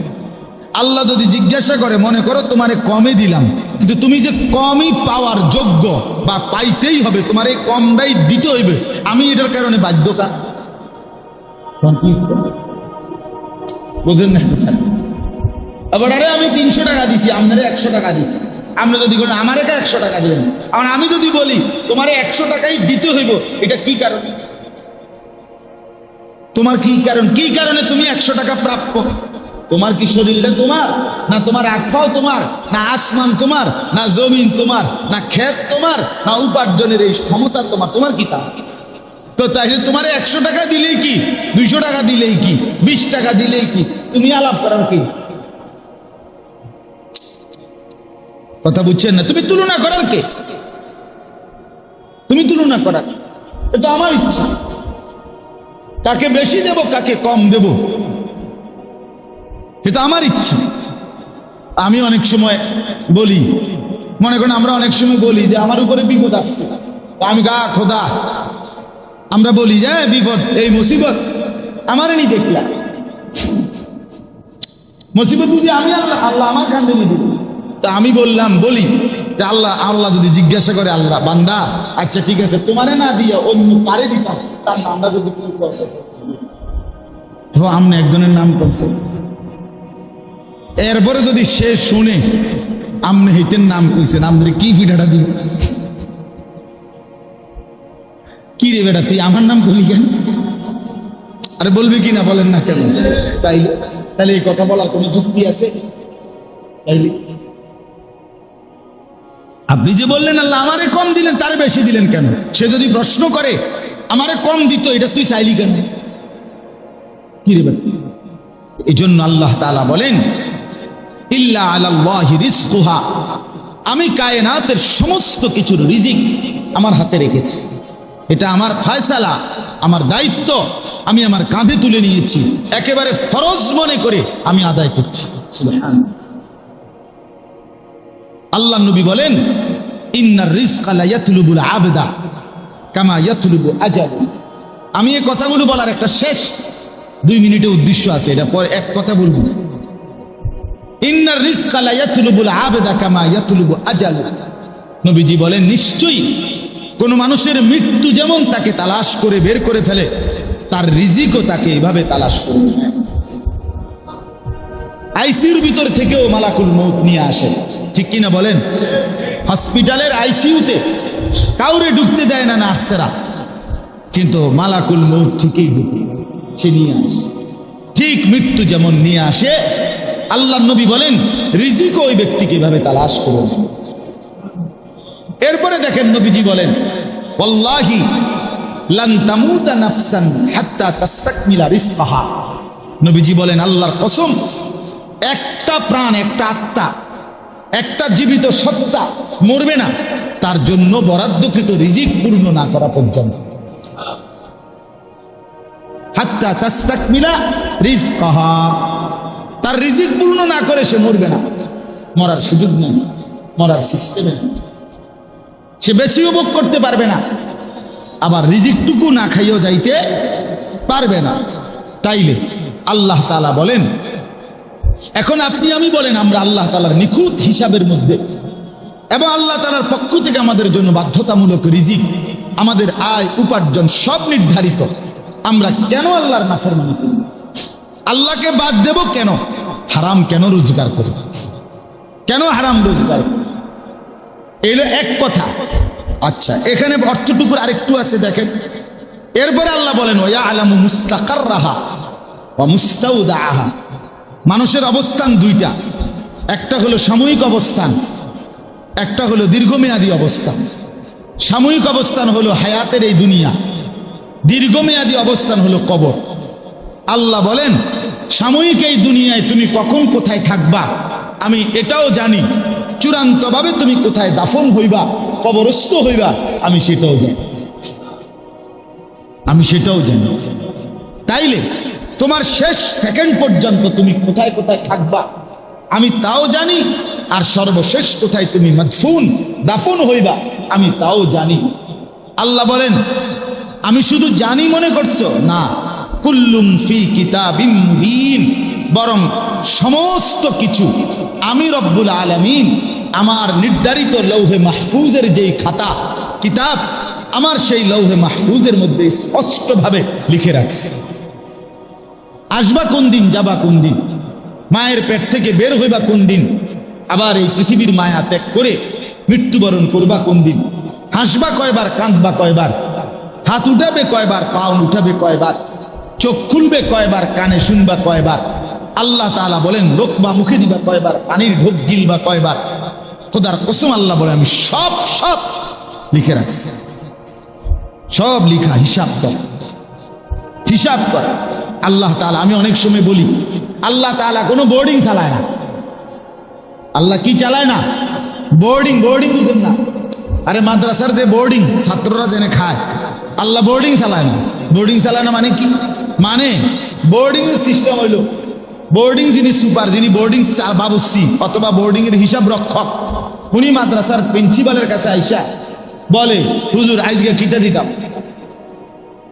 আল্লাহ যদি জিজ্ঞাসা করে, মনে করো তোমারে কমই দিলাম, কিন্তু তুমি যে কমই পাওয়ার যোগ্য বা পাইতেই হবে, তোমার এই কমটাই দিতে হইবে, আমি এটার কারণে বাধ্যতা, বুঝেন না? আবার আরে আমি 300 টাকা দিছি, আপনারে 100 টাকা দিছি, আপনি যদি বলেন আমারে 100 টাকা দিলেন, আর আমি যদি বলি তোমারে 100 টাকাই দিতে হইব, এটা কি কারণ? তোমার কি কারণ? কি কারণে তুমি 100 টাকা প্রাপ্য? তোমার কি শরীরটা তোমার, না তোমার আত্মাও তোমার, না আসমান তোমার, না জমিন তোমার, না ক্ষেত তোমার, না উপার্জনের এই ক্ষমতা তোমার? তোমার কি তা? তো তাইলে তোমার 100 টাকা দিলেই কি, 200 টাকা দিলেই কি, 20 টাকা দিলেই কি, তুমি আলাপ করার কি? কথা বুঝছেন না? তুমি তুলনা করার কে? তুমি তুলনা করার, এটা আমার ইচ্ছা, কাকে বেশি দেব, কাকে কম দেব, এটা আমার ইচ্ছা। আমি অনেক সময় বলি, মনে করেন আমরা অনেক সময় বলি যে আমার উপরে বিপদ আসছে, আমি গা খোদা, আমরা বলি যে বিপদ, এই মুসিবত আমার নি দেখলাম, মুসিবত বুঝি আমি, আল্লাহ আল্লাহ আমার কান্দে নি দেখলাম। তা আমি বলি যে আল্লাহ যদি জিজ্ঞাসা করে, আল্লাহ বান্দা আচ্ছা ঠিক আছে, তোমারে না দিয়ে অন্য পারে দিতাম, তার নামটা যদি আপনি একজনের নাম করছে, এরপরে যদি সে শুনে আপনি হেতের নাম কইছেন, আপনি কি ফিটাটা দিব? কি রে বেটা, তুই আমার নাম কইলি কেন? আরে বলবি কি না, বলেন না কেন? তাইলে এই কথা বলার কোন যুক্তি আছে? তাইলে আপনি যে বললেন আল্লাহ আমারে কম দিলেন, তারে বেশি দিলেন কেন? সে যদি প্রশ্ন করে আমারে কম দিত, এটা তুই চাইলি কেন? কি রে বেটা? এই জন্য আল্লাহ তাআলা বলেন, ইল্লা আলাল্লাহি রিজকুহা, আমি কায়নাতের সমস্ত কিছুর রিজিক আমার হাতে রেখেছি, এটা আমার ফয়সালা, আমার দায়িত্ব, আমি আমার কাঁধে তুলে নিয়েছি, একেবারে ফরজ মনে করে আমি আদায় করছি। সুবহানাল্লাহ। আল্লাহ নবী বলেন, ইন্নার রিজকা লা ইয়াতলুবুল আবদা কামা ইয়াতলুবু আজাল। আমি এই কথাগুলো বলার একটা শেষ 2 মিনিটের উদ্দেশ্য আছে, এটা পরে এক কথা বলবো। ইন্নার রিজকা লা ইয়াতলুবুল আবদা কামা ইয়াতলুবু আজাল। নবীজি বলেন, নিশ্চয়ই কোন মানুষের মৃত্যু যেমন তাকে তালাশ করে বের করে ফেলে, তার রিজিকও তাকে এভাবে তালাশ করে ফেলে। আইসিইউর ভিতর থেকেও মালাকুল মউত নিয়ে আসে, ঠিক কিনা বলেন? হসপিটালের আইসিইউতে কাউরে ঢুকতে দেয় না নার্সেরা, কিন্তু মালাকুল মউত ঠিকই ঢুকে, সে নিয়ে আসে। ঠিক মৃত্যু যেমন নিয়ে আসে, আল্লাহর নবী বলেন রিজিকও ওই ব্যক্তিকে এভাবে তালাশ করে। এরপরে দেখেন নবীজি বলেন, ওয়াল্লাহি লান তামুতা নাফসান হাত্তা তাস্তাকমিলা রিজকাহা। নবীজি বলেন আল্লাহর কসম, একটা প্রাণ, একটা আত্মা, একটা জীবিত সত্তা মরবে না তার জন্য বরাদ্দকৃত রিজিক পূর্ণ না করা পর্যন্ত। হাত্তা তাস্তাকমিলা রিজকাহা, তার রিজিক পূর্ণ না করে সে মরবে না। মরার সুযোগ নেই, মরার সিস্টেমে সে বেঁচেও ভোগ করতে পারবে না, আবার রিজিকটুকু না খাইও যাইতে পারবে না। তাইলে আল্লাহ তাআলা বলেন, এখন আপনি আমি বলেন আমরা আল্লাহ তাআলার নিখুঁত হিসাবের মধ্যে এবং আল্লাহ তাআলার পক্ষ থেকে আমাদের জন্য বাধ্যতামূলক রিজিক, আমাদের আয় উপার্জন সব নির্ধারিত, আমরা কেন আল্লাহর নাফরমানি করি? আল্লাহকে বাদ দেব কেন? হারাম কেন রোজগার করি? কেন হারাম রোজগার করি? এলো এক কথা। আচ্ছা, এখানে অর্থটুকুর আরেকটু আছে দেখেন। এরপরে আল্লাহ বলেন ওয়া আলামু মুস্তাকাররাহা ওয়া মুস্তাউদাআহা, মানুষের অবস্থান দুইটা, একটা হলো সাময়িক অবস্থান, একটা হলো দীর্ঘমেয়াদী অবস্থান। সাময়িক অবস্থান হলো হায়াতের এই দুনিয়া, দীর্ঘমেয়াদী অবস্থান হলো কবর। আল্লাহ বলেন সাময়িক এই দুনিয়ায় তুমি কখন কোথায় থাকবা আমি এটাও জানি, চূড়ান্তভাবে তুমি কোথায় দাফন হইবা, কবরস্থ হইবা আমি সেটাও জানি, আমি সেটাও জানি। তাইলে তোমার শেষ সেকেন্ড পর্যন্ত তুমি কোথায় কোথায় থাকবা আমি তাও জানি, আর সর্বশেষ কোথায় তুমি মাদফুন দাফন হইবা আমি তাও জানি। আল্লাহ বলেন আমি শুধু জানি মনে করছো না, কুল্লুম ফি কিতাবিম মুবিন, বরং সমস্ত কিছু আমি রব্বুল আলামিন আমার নির্ধারিত লৌহে মাহফুজের যেই খাতা কিতাব, আমার সেই লৌহে মাহফুজের মধ্যে স্পষ্টভাবে লিখে রাখছি। আসবা কোন দিন, যাবা কোন দিন, মায়ের পেট থেকে বের হইবা কোন দিন, আবার এই পৃথিবীর মায়া ত্যাগ করে মৃত্যুবরণ করবা কোন দিন, হাসবা কয়বার, কাঁদবা কয়বার, হাত উঠাবে কয়বার, পা উঠাবে কয়বার, চোখ খুলবে কয়বার, কানে শুনবা কয়বার। আল্লাহ তাআলা বলেন লোকমা মুখে দিবা কয়বার, পানির ঢোক গিলবা কয়বার। খোদার কসম আল্লাহ বলে আমি সব সব লিখে রাখছি, সব লিখা, হিসাব কর, হিসাব কর। আল্লাহ তাআলা, আমি অনেক সময় বলি আল্লাহ তাআলা কোনো বোর্ডিং চালায় না। আল্লাহ কি চালায় না? বোর্ডিং। বোর্ডিং বুঝেন না? আরে মাদ্রাসার যে বোর্ডিং ছাত্ররা জেনে খায়, আল্লাহ বোর্ডিং চালায় না। বোর্ডিং চালায় না মানে কি? মানে বোর্ডিং এর সিস্টেম হইল, বোর্ডিং যিনি সুপার, যিনি বোর্ডিং বাবুসি অথবা বোর্ডিং এর হিসাব রক্ষক, উনি মাদ্রাসার প্রিন্সিপালের কাছে আইসা বলে হুজুর আজকে কিতা দিতাম,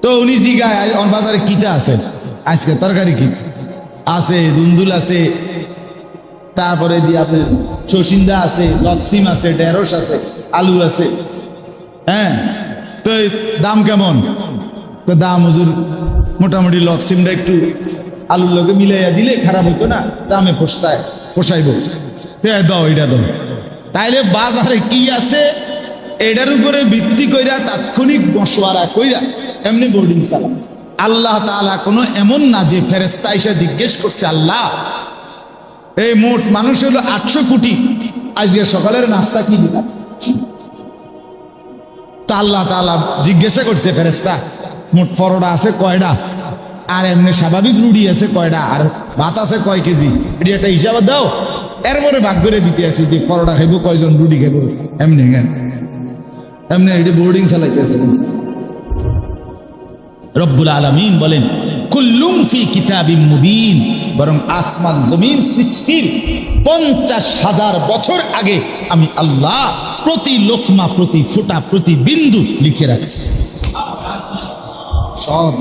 তো উনি জিগায় বাজারে কিতা আছে, আজকে তরকারি কি আছে, দুন্দুল আছে, তারপরে দিয়ে আপনার শসিন্দা আছে, লতসিম আছে, ঢেঁড়স আছে, আলু আছে, হ্যাঁ, তো দাম কেমন? তো দাম হুজুর মোটামুটি লতসিমটা একটু আলুর লোকে মিলাইয়া দিলে খারাপ হইতো না, দামে ফসাইব, দাও এটা দাও। তাইলে বাজারে কি আছে এটার উপরে ভিত্তি কইরা তাৎক্ষণিক মশওয়ারা কইরা এমনি বোর্ডিং চালাম। আল্লাহ তাআলা কোনো এমন না যে ফেরেশতা এসে জিজ্ঞেস করছে আল্লাহ এই মোট মানুষ হলো 800 কোটি, আজকে সকালের নাস্তা কি দিতাম? তা আল্লাহ তাআলা জিজ্ঞাসা করছে ফেরেশতা মোট পরোটা আছে কয়টা, আর এমনি স্বাভাবিক রুটি আছে কয়টা, আর ভাত আছে কয় কেজি, এটি একটা হিসাব দাও। এরপরে ভাগ করে দিতে আছে যে পরোটা খাইব কয়জন, রুটি খাইব, এমনি এমনি এটি বোর্ডিং চালাইতেছে। রব্বুল আলামিন বলেন কুল্লুম ফি কিতাবিম মুবিন, বরং আসমান জমিন সৃষ্টির 50,000 বছর আগে আমি আল্লাহ প্রতি লোকমা, প্রতি ফোঁটা, প্রতি বিন্দু লিখে রাখছি সব।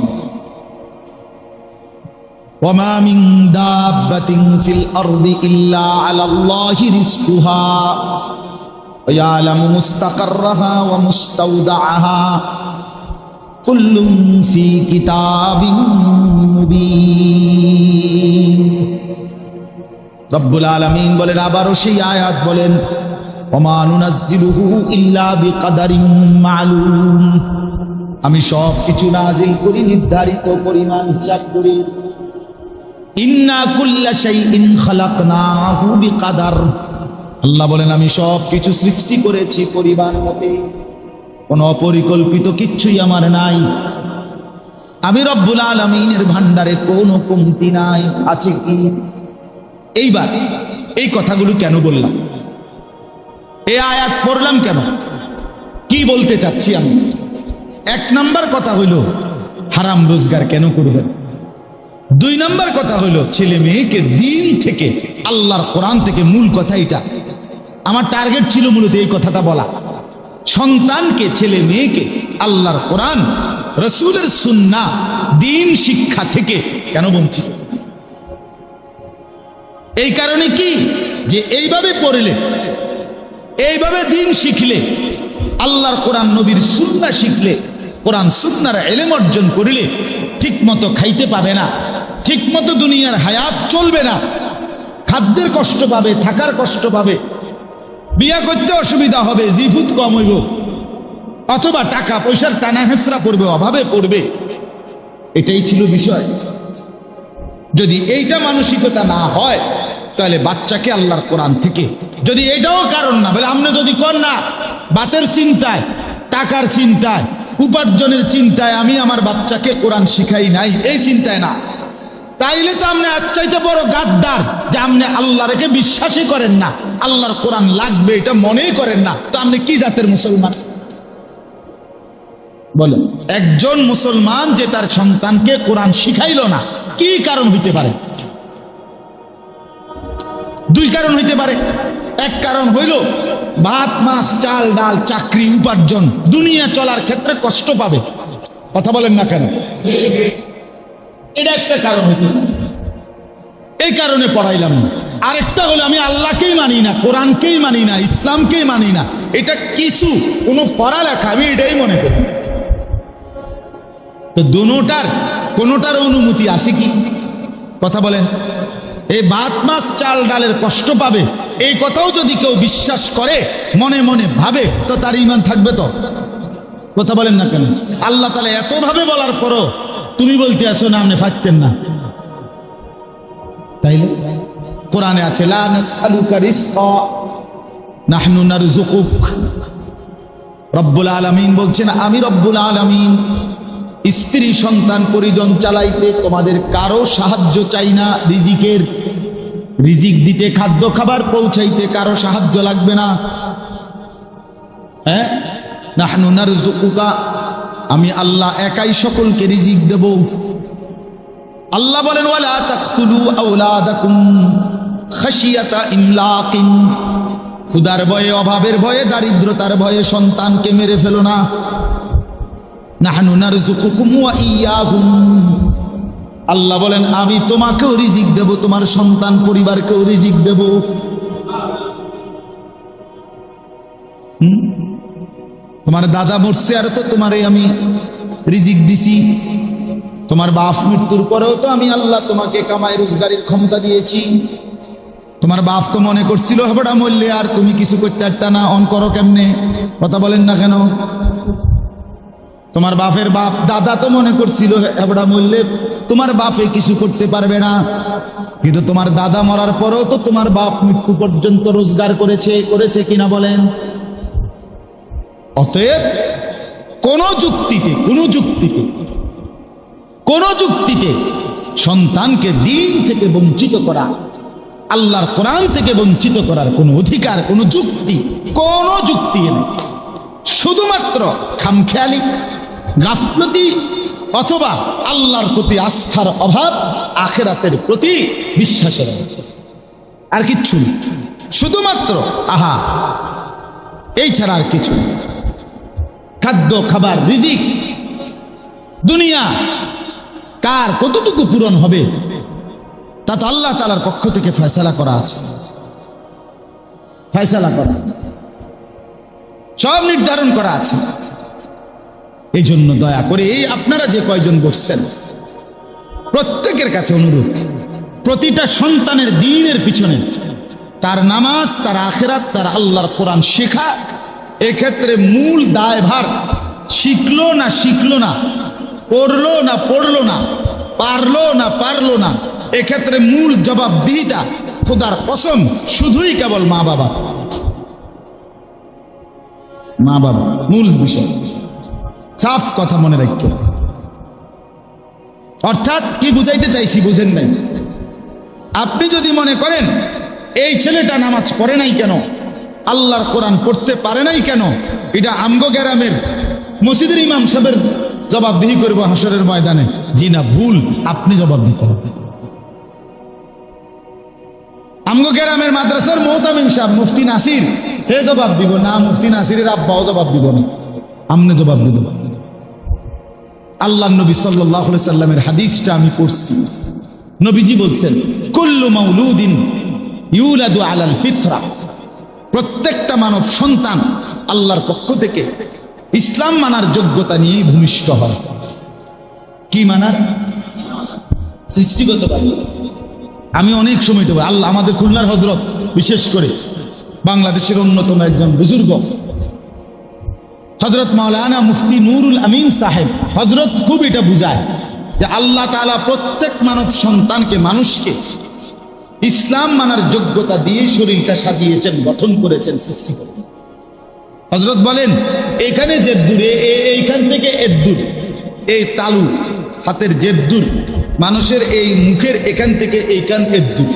ওয়ামা মিন দাব্বাতিন ফিল আরদি ইল্লা আলাল্লাহি রিজকুহা ওয়া ইয়ালামু মুস্তাকাররাহা ওয়া মুস্তাওদাআহা কুল্লুম ফি কিতাবিম মুবিন। রব্বুল আলামিন বলেন, আবারও সেই আয়াত বলেন ওমা নুনাজ্জিলুহু ইল্লা বিকাদারিন মালুম, আমি সব কিছু নাজিল করি নির্ধারিত পরিমাণ হিসাব করি। ইন্না কুল্লা শাইইন খালাকনাহু বিকাদার, আল্লাহ বলেন আমি সব কিছু সৃষ্টি করেছি পরিমাণ মতে, কোনো অপরিকল্পিত কিচ্ছুই আমার নাই। আমি রব্বুল আলামিনের ভান্ডারে কোনো কমতি নাই, আছে কি? এইবার এই কথাগুলো কেন বললাম, এই আয়াত পড়লাম কেন, কি বলতে চাচ্ছি আমি? এক নাম্বার কথা হইল হারাম রোজগার কেন করবেন। দুই নাম্বার কথা হইল ছেলে মেয়েকে দিন থেকে, আল্লাহর কোরআন থেকে, মূল কথা এটা আমার টার্গেট ছিল মূলত এই কথাটা বলা, সন্তানকে, ছেলে মেয়েকে আল্লাহর কোরআন, রাসূলের সুন্নাহ, দিন শিক্ষা থেকে কেন বঞ্চিত। এই কারণে কি, যে এইভাবে পড়লে, এইভাবে দিন শিখলে, আল্লাহর কোরআন নবীর সুন্নাহ শিখলে, কোরআন সুন্নাহর ইলম অর্জন করিলে ঠিক মতো খাইতে পাবে না, ঠিক মতো দুনিয়ার হায়াত চলবে না, খাদ্যের কষ্ট পাবে, থাকার কষ্ট পাবে, বিয়া করতে অসুবিধা হবে, জিফুত কম হইব, অথবা টাকা পয়সার টানা হেঁচড়া পড়বে, অভাবে পড়বে। এটাই ছিল বিষয়। যদি এইটা মানসিকতা না হয় তাহলে বাচ্চাকে আল্লাহর কোরআন থেকে, যদি এটাও কারণ না, বলে আপনি যদি কর না বাতের চিন্তায়, টাকার চিন্তায়, উপার্জনের চিন্তায় আমি আমার বাচ্চাকে কোরআন শিখাই নাই, এই চিন্তায় না, তাইলে তো আপনি এর চাইতে বড় গাদ্দার যে আপনি আল্লাহকে বিশ্বাসই করেন না, আল্লাহর কোরআন লাগবে এটা মনেই করেন না। তো আপনি কি জাতের মুসলমান বলেন? একজন মুসলমান যে তার সন্তানকে কোরআন শিখাইল না, কি কারণ হইতে পারে? দুই কারণ হইতে পারে। এক কারণ হইল ভাত মাছ চাল ডাল চাকরি উপার্জন, দুনিয়া চলার ক্ষেত্রে কষ্ট পাবে, কথা বলেন না কেন? এটা একটা কারণ হইতে পারে, এই কারণে পড়াইলাম না। আরেকটা হলো আমি আল্লাহকেই মানি না, কোরআনকেই মানি না, ইসলামকেই মানি না, এটা কিছু কোনো পড়ালেখা, আমি এটাই মনে করি। তো কোনোটার অনুমতি আছে কি? কথা বলেন। এই ভাত মাছ চাল ডালের কষ্ট পাবে এই কথাও যদি কেউ বিশ্বাস করে, মনে মনে ভাবে, তো তার ঈমান থাকবে তো? কথা বলেন না কেন? আল্লাহ তাআলা এত ভাবে বলার পরও তুমি বলতে আসো না আপনি ফাকতেন না, তাইলে কোরআনে আছে লা নাসআলুকা রিজকা নাহনু নারযুকুক। রব্বুল আলামিন বলছেন আমি রব্বুল আলামিন স্ত্রী সন্তান পরিজন চালাইতে তোমাদের কারো সাহায্য চাই না, রিজিক দিতে, খাদ্য খাবার পৌঁছাইতে কারো সাহায্য লাগবে না। হ্যাঁ, নাহনু নারযুকুকা, আমি আল্লাহ একাই সকলকে রিজিক দেব। আল্লাহ বলেন ওয়ালা তাকতুলু আওলাদাকুম খাশিয়াতা ইমলাকিন, ক্ষুধার ভয়ে, অভাবের ভয়ে, দারিদ্রতার ভয়ে সন্তানকে মেরে ফেলো না। নাহনু নারযুকুকুম ওয়া ইয়্যাহুম, আল্লাহ বলেন আমি তোমাকেও রিজিক দেব, তোমার সন্তান পরিবারকেও রিজিক দেব। তোমার দাদা মরছে আর তো তোমারে আমি রিজিক দিছি, তোমার বাপ মৃত্যুর পরেও তো আমি আল্লাহ তোমাকে কামাই রোজগারের ক্ষমতা দিয়েছি। তোমার বাপ তো মনে করছিল হেবড়া মরলে আর তুমি কিছু করতে পারতা না, অন করো কেমনে? কথা বলেন না কেন? তোমার বাপের বাপ দাদা তো মনে করছিল হেবড়া মরলে তোমার বাপে কিছু করতে পারবে না, কিন্তু তোমার দাদা মরার পরেও তো তোমার বাপ মৃত্যু পর্যন্ত রোজগার করেছে কিনা বলেন? অতএব কোন যুক্তিতে সন্তানকে দিন থেকে বঞ্চিত করা, আল্লাহর কোরআন থেকে বঞ্চিত করার কোন অধিকার, কোন যুক্তি নেই। শুধুমাত্র খামখেয়ালি, গাফলতি, অথবা আল্লাহর প্রতি আস্থার অভাব, আখিরাতের প্রতি বিশ্বাসের অভাব, আর কিচ্ছু নেই। শুধুমাত্র এই ছাড়া আর কিছু নেই। খাদ্য খাবার রিজিক, দুনিয়া কার কতটুকু পূরণ হবে তা তো আল্লাহ তাআলার পক্ষ থেকে ফয়সালা করা আছে, সব নির্ধারণ করা আছে। এই জন্য দয়া করে এই আপনারা যে কয়জন বসছেন প্রত্যেকের কাছে অনুরোধ, প্রতিটা সন্তানের দ্বীনের পিছনে তার নামাজ, তার আখিরাত, তার আল্লাহর কোরআন শেখা, এক্ষেত্রে মূল দায়ভার শিখলো না, পড়লো না, পারলো না, এক্ষেত্রে মূল জবাবদিহিতা খোদার কসম শুধুই কেবল মা বাবা মূল বিষয়। সাফ কথা মনে রাখতে, অর্থাৎ কি বুঝাইতে চাইছি বুঝেন নাই? আপনি যদি মনে করেন এই ছেলেটা নামাজ পড়ে নাই কেন, আল্লাহর কোরআন পড়তে পারে নাই কেন, এটা আমগো গ্রামের মসজিদের ইমাম সাহেবের জবাবদিহি করবো হাসরের ময়দানে, জি না, ভুল। আপনি জবাব দিতে হবে। আমগো গ্রামের মাদ্রাসার মোহতামিম সাহেব মুফতি নাসির হে জবাব দিব না, মুফতি নাসিরের আব্বাও জবাব দিব না, আমনে জবাব দিব। আল্লাহ নবী সাল্লাল্লাহু আলাইহি সাল্লামের হাদিসটা আমি পড়ছি। নবীজি বলছেন, কুল্লু মাউলুদিন ইউলাদু আলাল ফিতরা, প্রত্যেকটা মানব সন্তান আল্লাহর পক্ষ থেকে ইসলাম মানার যোগ্যতা নিয়ে ভূমিষ্ঠ হয়। কি মানার? সৃষ্টিগতভাবে। আমি অনেক সময় তো আল্লাহ আমাদের খুলনার হযরত, বিশেষ করে বাংলাদেশের অন্যতম একজন বুজুর্গ হযরত মাওলানা মুফতি নুরুল আমিন সাহেব, হযরত খুব এটা বুঝায় যে আল্লাহ তাআলা প্রত্যেক মানব সন্তানকে, মানুষকে ইসলাম মানার যোগ্যতা দিয়ে শরীরটা সাজিয়েছেন, গঠন করেছেন, সৃষ্টি করেছেন। হযরত বলেন, এখানে যে দূরে, এইখান থেকে এর দূর, এই তালু হাতের যে দূর, মানুষের এই মুখের এখান থেকে এইখান এর দূর,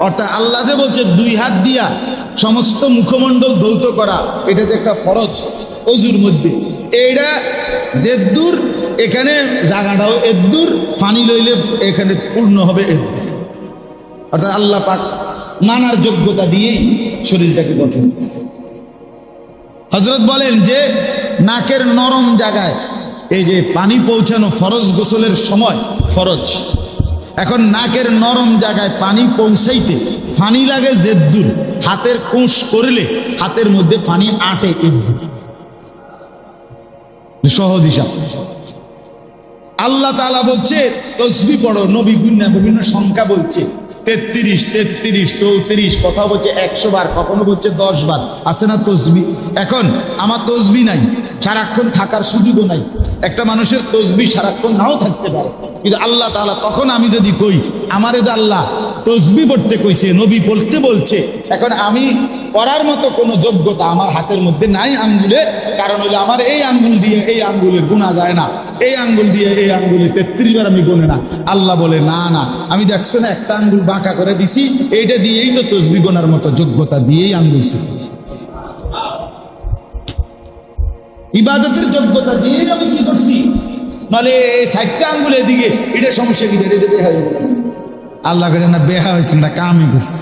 অর্থাৎ আল্লাহ যে বলছে দুই হাত দিয়া সমস্ত মুখমণ্ডল ধৌত করা, এটা যে একটা ফরজ অজুর মধ্যে, এইটা যে দূর, এখানে জায়গাটাও এর দূর, পানি লইলে এখানে পূর্ণ হবে এর দূর। অর্থাৎ আল্লাহ পাক মানার যোগ্যতা দিয়েই শরীরটাকে গঠন করেছে। হযরত বলেন যে নাকের নরম জায়গায় এই যে পানি পৌঁছানো ফরজ, গোসলের সময় ফরজ, এখন নাকের নরম জায়গায় পানি পৌঁছাইতে পানি লাগে জেদ্দুর, হাতের কোষ করলে হাতের মধ্যে পানি আটে এদ্দুর, সহজ হিসাব। আল্লাহ তাআলা বলছে তসবিহ পড়ো, নবী গুন্না বিভিন্ন সংখ্যা বলছে 33, 33, 34, কথা বলছে 100 বার, কখনো বলছে 10 বার, আছে না তসবিহ? এখন আমার তসবিহ নাই, সারাক্ষণ থাকার সুযোগও নাই, একটা মানুষের তসবিহ সারাক্ষণ নাও থাকতে পারে, কিন্তু আল্লাহ তাআলা তখন আমি যদি কই আমারে তো আল্লাহ তসবিহ পড়তে কইছে, নবী বলতে বলছে, এখন আমি করার মতো কোনো যোগ্যতা আমার হাতের মধ্যে নাই, আঙ্গুলে, কারণ হইলে আমার এই আঙ্গুল দিয়ে এই আঙ্গুলে গোনা যায় না, এই আঙ্গুল দিয়ে এই আঙ্গুলে 33 বার আমি গুনে না। আল্লাহ বলে না না, আমি দেখছো না একটা আঙ্গুল বাঁকা করে দিছি, এইটা দিয়েই তো তসবিহ গোনার মতো যোগ্যতা দিয়েই আঙ্গুল শিখছি, ইবাদতের যোগ্যতা দিয়েই আমি কি করছি, নাহলে এই 4টা আঙ্গুল এদিকে, এটা সমস্যা কি, এটা বেহা হয়ে গেল। আল্লাহ করে না, বেহা হয়েছে না, কামই করছে,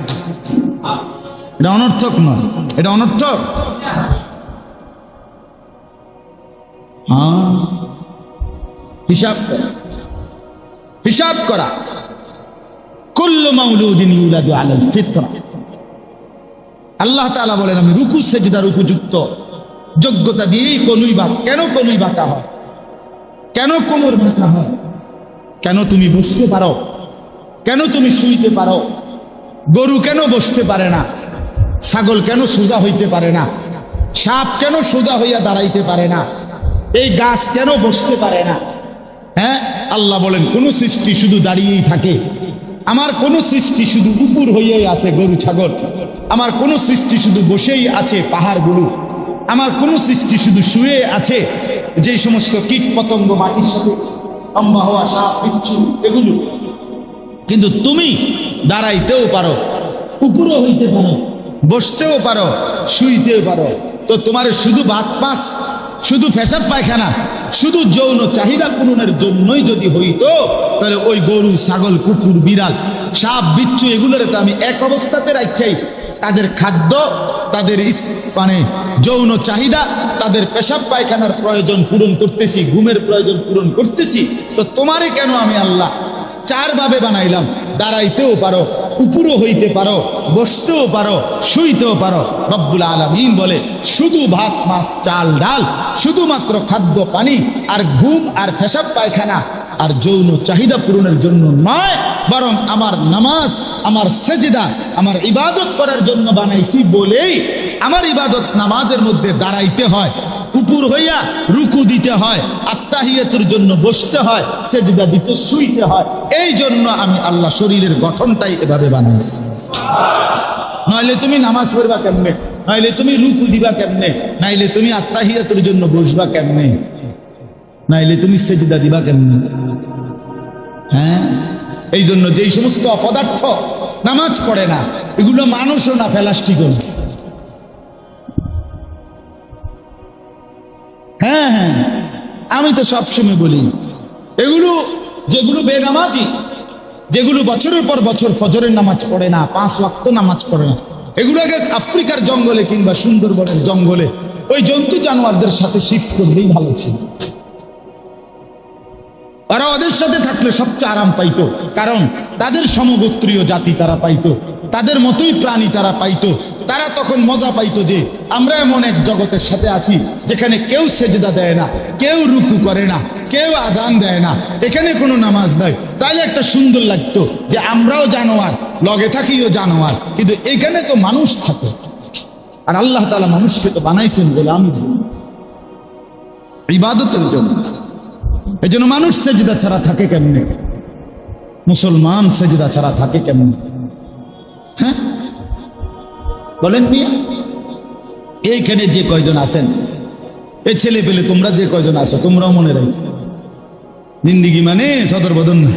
এটা অনর্থক নয়, এটা অনর্থক। হ্যাঁ, হিসাব করা। কুল্লু মাউলুদিন ইউলাদু আলাল ফিতরা, আল্লাহ তাআলা বলেন আমি রুকু সেজদার উপযুক্ত যোগ্যতা দিয়েই কনুই বাঁকা। কেন কনুই বাঁকা হয়? কেন কোমর বাঁকা হয়? কেন তুমি বসতে পারো? কেন তুমি শুইতে পারো? গরু কেন বসতে পারে না? ছাগল কেন সোজা হইতে পারে না? সাপ কেন সোজা হইয়া দাঁড়াইতে পারে না? এই গাছ কেন বসতে পারে না? হ্যাঁ, আল্লাহ বলেন কোন সৃষ্টি শুধু দাঁড়িয়েই থাকে, আমার কোন সৃষ্টি শুধু উপর হইয়াই আছে গরু ছাগল, আমার কোন সৃষ্টি শুধু বসেই আছে পাহাড়গুলো, আমার কোন সৃষ্টি শুধু শুয়ে আছে যে সমস্ত কীট পতঙ্গ মাটির সাথে লম্বা হওয়া সাপ বিচ্ছু এগুলো, কিন্তু তুমি দাঁড়াইতেও পারো, উপরও হইতে পারো, বসতেও পারো, শুইতেও পারো। তো তোমার শুধু ভাত পাস, শুধু পেশাব পায়খানা, শুধু যৌন চাহিদা পূরণের জন্যই যদি হইতো, তাহলে ওই গরু ছাগল কুকুর বিড়াল সাপ বিচ্ছু এগুলোর তো আমি এক অবস্থাতে রাখাই, তাদের খাদ্য, তাদের মানে যৌন চাহিদা, তাদের পেশাব পায়খানার প্রয়োজন পূরণ করতেছি, ঘুমের প্রয়োজন পূরণ করতেছি। তো তোমারে কেন আমি আল্লাহ 4 ভাবে বানাইলাম? দাঁড়াইতেও পারো, উপরও হইতে পারো, বসতেও পারো, শুইতেও পারো। রব্বুল আলামিন বলে শুধু ভাত মাছ চাল ডাল, শুধুমাত্র খাদ্য পানি আর ঘুম আর পেশাব পায়খানা আর যৌন চাহিদা পূরণের জন্য নয়, বরং আমার নামাজ, আমার সেজদা, আমার ইবাদত করার জন্য বানাইছি বলেই আমার ইবাদত নামাজের মধ্যে দাঁড়াইতে হয়, উপর হইয়া রুকু দিতে হয়, আত্তাহিয়াতুর জন্য বসতে হয়, সেজদা দিতে শুইতে হয়। এই জন্য আমি আল্লাহ শরীরের গঠনটাই এভাবে বানাইছি। নইলে তুমি নামাজ পড়বা কেমনে? নইলে তুমি রুকু দিবা কেমনে? নাইলে তুমি আত্তাহিয়াতুর জন্য বসবা কেমনে? নাইলে তুমি সেজদা দিবা কেমনে? হ্যাঁ, এই জন্য যেই সমস্ত অপদার্থ নামাজ পড়ে না, এগুলো মানুষও না, প্লাস্টিকও না। হ্যাঁ হ্যাঁ, আমি তো সবসময় বলি, এগুলো যেগুলো বেনামাজি, যেগুলো বছরের পর বছর ফজরের নামাজ পড়ে না, 5 ওয়াক্ত নামাজ পড়ে না, এগুলোকে আফ্রিকার জঙ্গলে কিংবা সুন্দরবনের জঙ্গলে ওই জন্তু জানোয়ারদের সাথে শিফট করলেই ভালো ছিল। তারা ওদের সাথে থাকলে সবচেয়ে আরাম পাইতো, কারণ তাদের সমগোত্রীয় জাতি তারা পাইতো, তাদের মতোই প্রাণী তারা পাইতো। তারা তখন মজা পাইতো যে আমরা এমন এক জগতের সাথে আছি যেখানে কেউ সেজদা দেয় না, কেউ রুকু করে না, কেউ আজান দেয় না, এখানে কোনো নামাজ নাই। তাইলে একটা সুন্দর লাগতো যে আমরাও জানোয়ার, লগে থাকিও জানোয়ার, কিন্তু এখানে তো মানুষ থাকে। আর আল্লাহ তাআলা মানুষকে তো বানাইছেন গোলাম, ইবাদতের জন্য। এই জন্য মানুষ সেজদা ছাড়া থাকে কেমনে? মুসলমান সেজদা ছাড়া থাকে কেমনে? হ্যাঁ বলেন মিয়া, এইখানে যে কয়জন আছেন, এ ছেলে পেলে তোমরা যে কয়জন আছো, তোমরাও মনে রাখো, জিন্দিগি মানে সদর বদন না,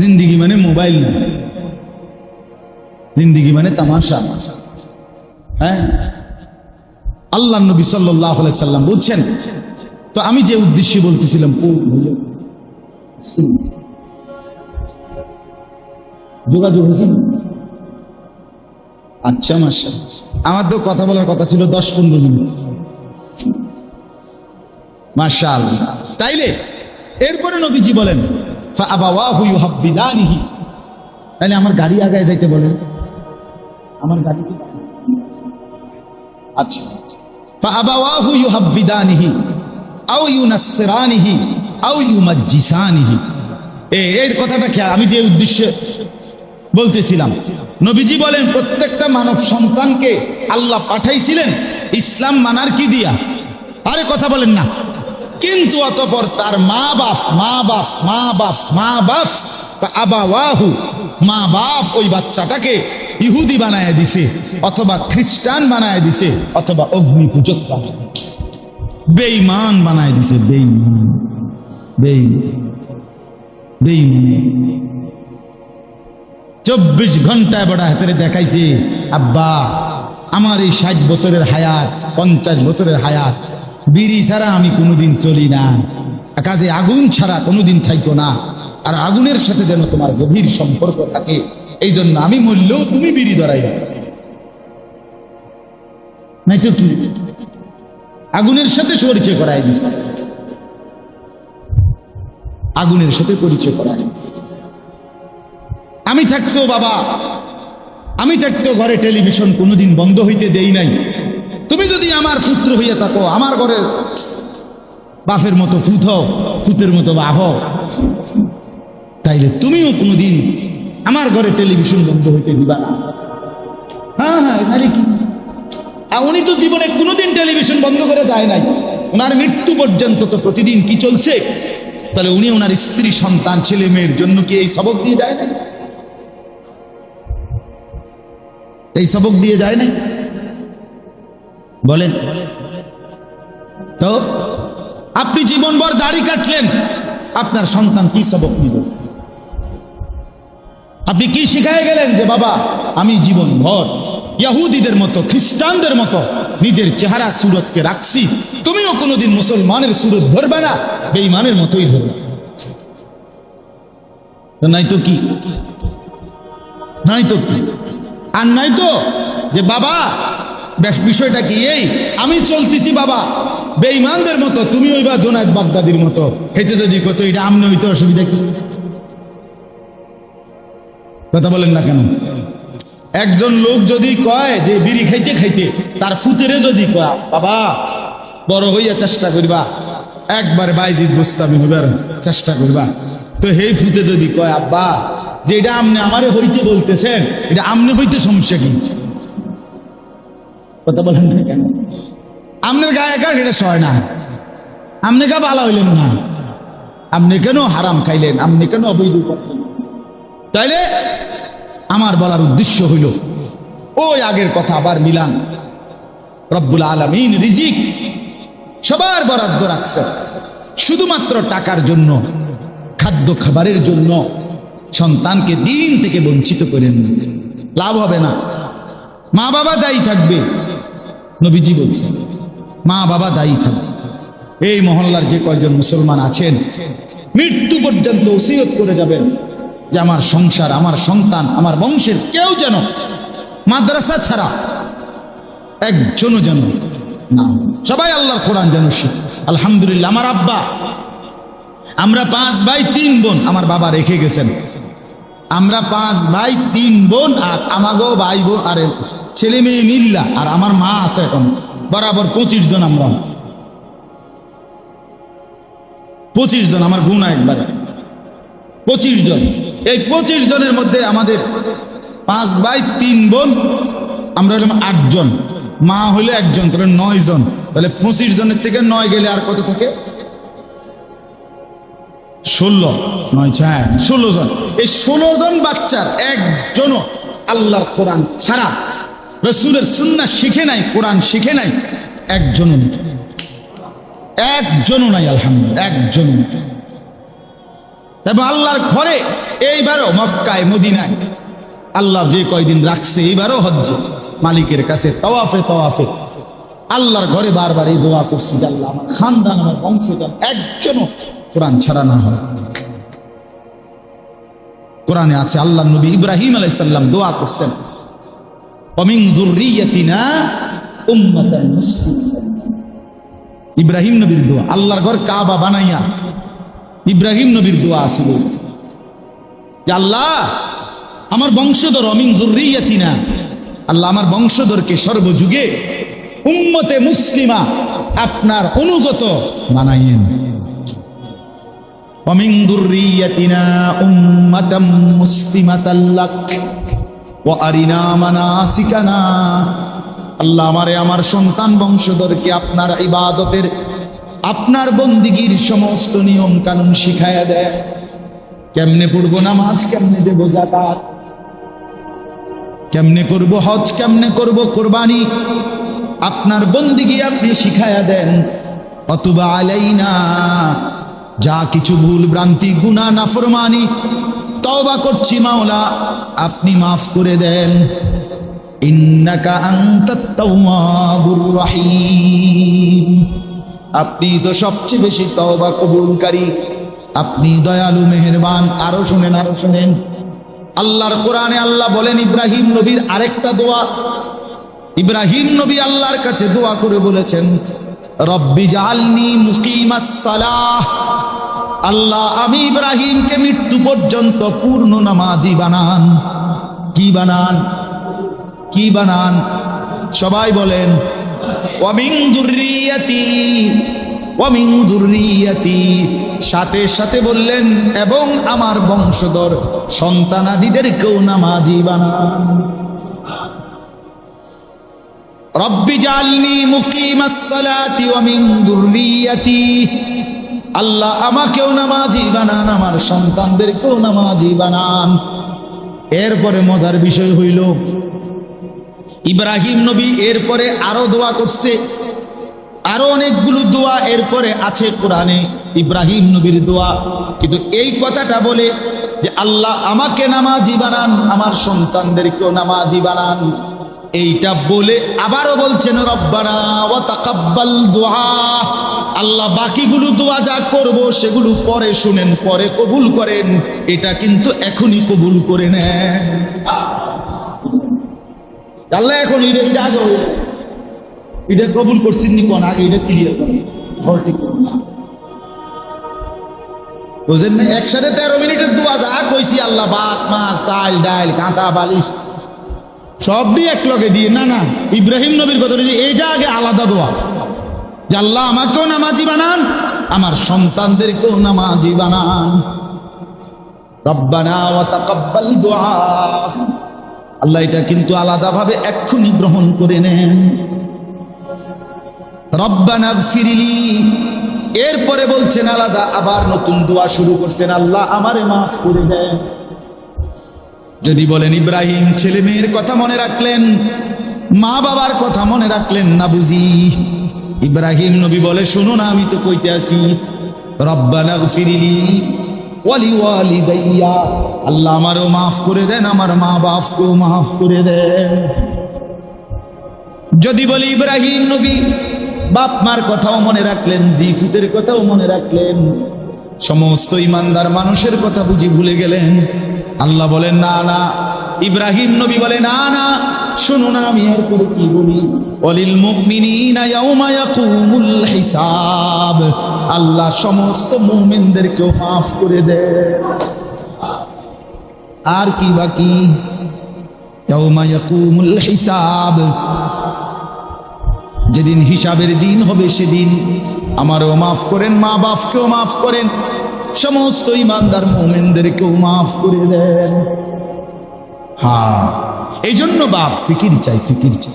জিন্দিগি মানে মোবাইল না, জিন্দিগি মানে তামাশা। হ্যাঁ, আল্লাহ নবী সাল্লাল্লাহু আলাইহি সাল্লাম বলছেন, তো আমি যে উদ্দেশ্যে বলতেছিলাম, যোগাযোগ হয়েছে। আচ্ছা মাশাআল্লাহ, আমার তো কথা বলার কথা ছিল 10-15 মিনিট। মাশাআল্লাহ। তাইলে এরপরে নবীজি বলেন, ফাআবাওয়াহু ইউহাব্বিদানিহি, তাইলে আমার গাড়ি আগায় যাইতে বলেন, আমার গাড়ি কি? আচ্ছা, ফাআবাওয়াহু ইউহাব্বিদানিহি আও ইউনাসসিরানিহি আও ইউমাজ্জিসানিহি। এই কথাটা কি আমি যে উদ্দেশ্যে বলতেছিলাম, নবীজি বলেন প্রত্যেকটা মানব সন্তানকে আল্লাহ পাঠাইছিলেন ইসলাম মানার কি দিয়া? আরে কথা বলেন না। কিন্তু অতঃপর তার মা বাপ আবাওয়াহু, মা বাপ ওই বাচ্চাটাকে ইহুদি বানায় দিছে, অথবা খ্রিস্টান বানায় দিছে, অথবা অগ্নি পূজক বানায়, বেঈমান বানায় দিছে, বেঈমান। 24 ঘন্টায় বড় হাতে দেখাইছে, আব্বা আমার এই 60 বছরের হায়াত, 50 বছরের হায়াত, বিড়ি ছাড়া আমি কোনোদিন চলি না, কাজে আগুন ছাড়া কোনোদিন থাইকো না, আর আগুনের সাথে যেন তোমার গভীর সম্পর্ক থাকে, এই জন্য আমি মরলেও তুমি বিড়ি ধরাই না। নাই তো কি, আগুনের সাথে পরিচয় করাই দিছে, আগুনের সাথে পরিচয় করাই দিছে। আমি থাকতো বাবা, আমি থাকতো ঘরে টেলিভিশন কোনোদিন বন্ধ হইতে দেই নাই। তুমি যদি আমার পুত্র হইয়া থাকো, আমার ঘরে বাপের মতো ফুত হও, ফুতের মতো বাপ হও, তাইলে তুমিও কোনোদিন আমার ঘরে টেলিভিশন বন্ধ হইতে দিবা না। হ্যাঁ হ্যাঁ, নারী কি, উনি তো জীবনে কোনোদিন টেলিভিশন বন্ধ করে যায় নাই, ওনার মৃত্যু পর্যন্ত তো প্রতিদিন কি চলছে? তাহলে উনি ওনার স্ত্রী, সন্তান, ছেলে মেয়ের জন্য কি এই সবক দিয়ে যায় না? এই সবক দিয়ে যায় না? বলেন তো, আপনি জীবনভর দাড়ি কাটলেন, আপনার সন্তান কি সবক নিবে? আপনি কি শিখায় গেলেন যে বাবা আমি জীবনভর ইহুদিদের মতো, খ্রিস্টানদের মতো নিজের চেহারা সুরতকে রাখছি, তুমিও কোনোদিন মুসলমানের সুরত ধরবে না, বেঈমানের মতোই ধরবে। নাই তো কি, নাই তো কি, আর নাই তো যে বাবা বিষয়টা কি এই, আমি চলতেছি বাবা বেঈমানদের মতো, তুমি ওই বা জোনায়েদ বাগদাদির মতো, হেঁটে যদি কত এটা আমনে হইতে অসুবিধা কি? কথা বলেন না কেন? একজন লোক যদি কয় যে বিড়ি খাইতে খাইতে তার ফুতেরে যদি কয় বাবা বড় হইয়া চেষ্টা করবা, একবার বাইজিদ বুস্তামি হইবার চেষ্টা করবা, তো হেই ফুতে যদি কয় আব্বা যে এটা আমনে আমারে হইতে বলতেছেন, এটা আমনে হইতে সমস্যা কি? কথা বলেন না কেন? আমনের গায়ে একা সেটা সয় না, আমনে কা বালা হইলেন না, আপনি কেন হারাম খাইলেন, আপনি কেন অবৈধ করলেন? তাইলে আমার বলার উদ্দেশ্য হইল ওই আগের কথা আবার মিলান। রব্বুল আলামিন রিজিক সবার বরাদ্দ রাখছেন, শুধুমাত্র টাকার জন্য, খাদ্য খাদ্য খাবারের জন্য সন্তানকে দিন থেকে বঞ্চিত করেন না, লাভ হবে না। মা বাবা দায়ী থাকবে, নবীজি বলছেন মা বাবা দায়ী থাকবে। এই মহল্লার যে কয়জন মুসলমান আছেন মৃত্যু পর্যন্ত ওসিয়ত করে যাবেন যে আমার সংসার, আমার সন্তান, আমার বংশের কেউ যেন মাদ্রাসা ছাড়া একজনও যেন না, সবাই আল্লাহর কোরআন যেন শিখে। আলহামদুলিল্লাহ, আমার আব্বা, আমরা 5 ভাই 3 বোন, আমার বাবা রেখে গেছেন। আমরা 5 ভাই 3 বোন, আর আমাগো ভাই বোন আর ছেলে মেয়ে মিল্লা, আর আমার মা আছে এখন বরাবর 25 জন। আমরা 25 জন, আমার গুণা একবার 25 জন। এই 25 জনের মধ্যে আমাদের 5 ভাই 3 বোন, আমরা হলাম 8 জন, মা হইলে 1 জন, তাহলে 9 জন। তাহলে 25 জনের থেকে 9 গেলে আর কত থাকে? 16, 9, 16 জন। এই 16 জন বাচ্চার একজনও আল্লাহর কোরআন ছাড়া, রাসূলের সুন্নাহ শিখে নাই, কোরআন শিখে নাই, একজনও নাই। আলহামদুলিল্লাহ, একজন। এবং আল্লাহর ঘরে এইবারও মক্কায় মদিনায় আল্লাহ যে কয়দিন রাখছে, এইবারও হজ্জে মালিকের কাছে তাওয়াফে আল্লাহর ঘরে বারবার এই দোয়া করছি যে আল্লাহ আমার খানদান, আমার বংশ যেন একজনও কোরআন ছাড়া না হয়। কোরআনে আছে আল্লাহ নবী ইব্রাহিম আলাইহিস সালাম দোয়া করছেন, ওমিন যুররিয়াতিনা উম্মাতান মুসলিমাতান। ইব্রাহিম নবীর দোয়া, আল্লাহর ঘর কাবা বানাইয়া ইব্রাহিম নবীর দোয়া আছিল যে আল্লাহ আমার বংশধর, ওমিন যুররিয়াতিনা, আল্লাহ আমার বংশধরকে সর্বযুগে উম্মতে মুসলিমা, আপনার অনুগত বানাইয়েন। ওমিন যুররিয়াতিনা উম্মাতাম মুসলিমাতাল লাক ওয়া আরিনা মানাসিকানা। আল্লাহ আমারে, আমার সন্তান বংশধরকে আপনার ইবাদতের, আপনার বন্দিগির সমস্ত নিয়ম কানুন শিখায়া দেয়। কেমনে পড়বো নামাজ, কেমনে দেব যাকাত, কেমনে করব হজ, কেমনে করব কুরবানি, আপনার বন্দিগি আপনি শিখায়া দেন। অতুবা আলাইনা, যা কিছু ভুল ভ্রান্তি গুনাহ নাফরমানি তওবা করছি মাওলা, আপনি মাফ করে দেন। ইন্নাকা আনতাত তাওয়াবুর রহিম, আপনি তো সবচেয়ে বেশি তওবা কবুলকারী, আপনি দয়ালু মেহেরবান। আরো শুনেন, আল্লাহর কোরআনে আল্লাহ বলেন ইব্রাহিম নবীর আরেকটা দোয়া। ইব্রাহিম নবী আল্লাহর কাছে দোয়া করে বলেছেন, রব্বি জাআলনি মুকিমাস সালাহ, আল্লাহ আমি ইব্রাহিমকে মৃত্যু পর্যন্ত পূর্ণ নামাজি বানান। কি বানান? সবাই বলেন ওয়ামিন যুররিয়াতি, সাথে সাথে বললেন এবং আমার বংশধর সন্তানাদিদেরকেও নামাজি বানান। রব্বি জাআলনি মুকিমাস সালাতি ওয়া মিন যুররিয়াতি, আল্লাহ আমাকেও নামাজি বানান, আমার সন্তানদেরকেও নামাজি বানান। এরপরে মজার বিষয় হইল ইব্রাহিম নবী এরপরে আরো দোয়া করছে, আরো অনেকগুলো দোয়া এরপরে আছে কোরআনে ইব্রাহিম নবীর দোয়া। কিন্তু এই কথাটা বলে যে আল্লাহ আমাকে নামাজি বানান, আমার সন্তানদেরকেও নামাজি বানান, এইটা বলে আবারও বলছেন রব্বানা ওয়া তাকাব্বাল দুআ, আল্লাহ বাকিগুলো দোয়া যা করব সেগুলো পরে শুনেন, পরে কবুল করেন, এটা কিন্তু এখনই কবুল করে নেন। আল্লাহ এখন এটা আগে এটা কবুল করছেন নি কোন আগে এটা ক্লিয়ার করেন, ঠিক বুঝেন না? একসাথে 13 মিনিটের দোয়া যা কইছি আল্লাহ, ভাত মাছ চাল ডাল কাঁথা বালিশ সব দিয়ে এক লগে দিয়ে, না ইব্রাহিম নবীর কথা যে এইটা আগে আলাদা দোয়া যে আল্লাহ আমাকেও নামাজি বানান, আমার সন্তানদেরকেও নামাজি বানান। রব্বানা ওয়া তাকাব্বাল দুআ, আল্লাহ এটা কিন্তু আলাদাভাবে এক্ষুনি গ্রহণ করে নেন। রব্বানা গফিরলি, এরপরে বলছেন আলাদা আবার নতুন দোয়া শুরু করছেন, আল্লাহ আমারে মাফ করে দেন। যদি বলেন ইব্রাহিম ছেলে মেয়ের কথা মনে রাখলেন, মা বাবার কথা মনে রাখলেন না বুঝি? ইব্রাহিম নবী বলে শোনো না, আমি তো কইতে আছি রব্বানা গফিরলি, ও ওয়ালিওয়ালিদাইয়া, আল্লাহ আমারও মাফ করে দেন, আমার মা বাপকেও মাফ করে দেন। যদি বলি ইব্রাহিম নবী বাপ মার কথাও মনে রাখলেন, জিফুতের কথাও মনে রাখলেন, সমস্ত ইমানদার মানুষের কথা বুঝি ভুলে গেলেন। আল্লাহ বলেন না না, ইব্রাহিম নবী বলে না না, শোনো না আমি এরপরে কি বলি, ওয়ালিল মুমিনিনা ইয়াউমা ইয়াকুমুল হিসাব, আল্লাহ সমস্ত মুমিনদেরকেও মাফ করে দেন। আর কি বাকি, ইয়াউমা ইয়াকুমুল হিসাব, যেদিন হিসাবের দিন হবে সেদিন আমারও মাফ করেন, মা বাপকেও মাফ করেন, সমস্ত ইমানদার মুমিনদেরকেও মাফ করে দেন। হ্যাঁ, এই জন্য বাপ ফিকির চাই, ফিকির চাই,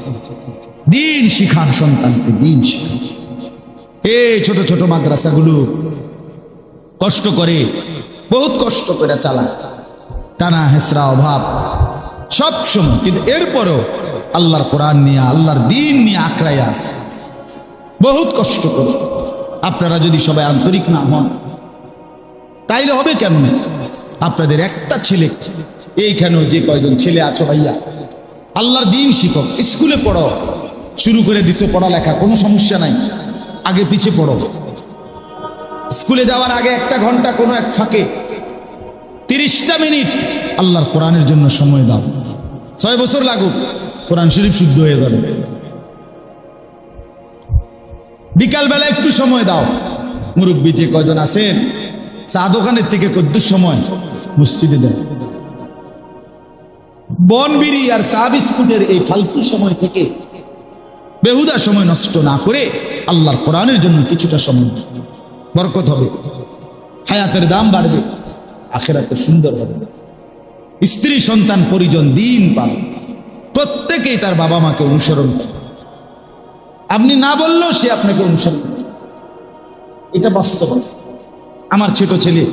দিন শিখান সন্তানকে, দিন শিখান। এই ছোট ছোট মাদ্রাসাগুলো কষ্ট করে, বহুত কষ্ট করে চালায়, টানা হেসরা অভাব সব সময়, কিন্তু এরপরও আল্লাহর কোরআন নিয়ে, আল্লাহর দিন নিয়ে আঁকড়াই আছে, বহুত কষ্ট করে। আপনারা যদি সবাই আন্তরিক না হন তাইলে হবে কেমনে? আপনাদের একটা ছেলে, এইখানেও যে কয়জন ছেলে আছো ভাইয়া, আল্লাহর দিন শিখক, স্কুলে পড়ো, শুরু করে দিছো পড়ালেখা, কোনো সমস্যা নাই, আগে পিছে পড়ো। স্কুলে যাওয়ার আগে 1 ঘন্টা কোনো এক ফাঁকে 30টা মিনিট আল্লাহর কোরআনের জন্য সময় দাও। 6 বছর লাগুক, কোরআন শরীফ শুদ্ধ হয়ে যাবে। বিকালবেলা একটু সময় দাও, মুরব্বী যে কয়জন আছেন চা দোকানের থেকে কদ্দুর সময় মসজিদে দেন। বনবিড়ি আর চা বিস্কুটের এই ফালতু সময় থেকে বেহুদা সময় নষ্ট না করে আল্লাহর কোরআনের জন্য কিছুটা সময়, বরকত হবে, হায়াতের দাম বাড়বে, আখিরাতে সুন্দর হবে, স্ত্রী সন্তান পরিজন দিন পাবে, প্রত্যেকেই তার বাবা মাকে অনুসরণ করে। আপনি না বললেও সে আপনাকে অনুসরণ করে, এটা বাস্তব। আমার ছোট ছেলে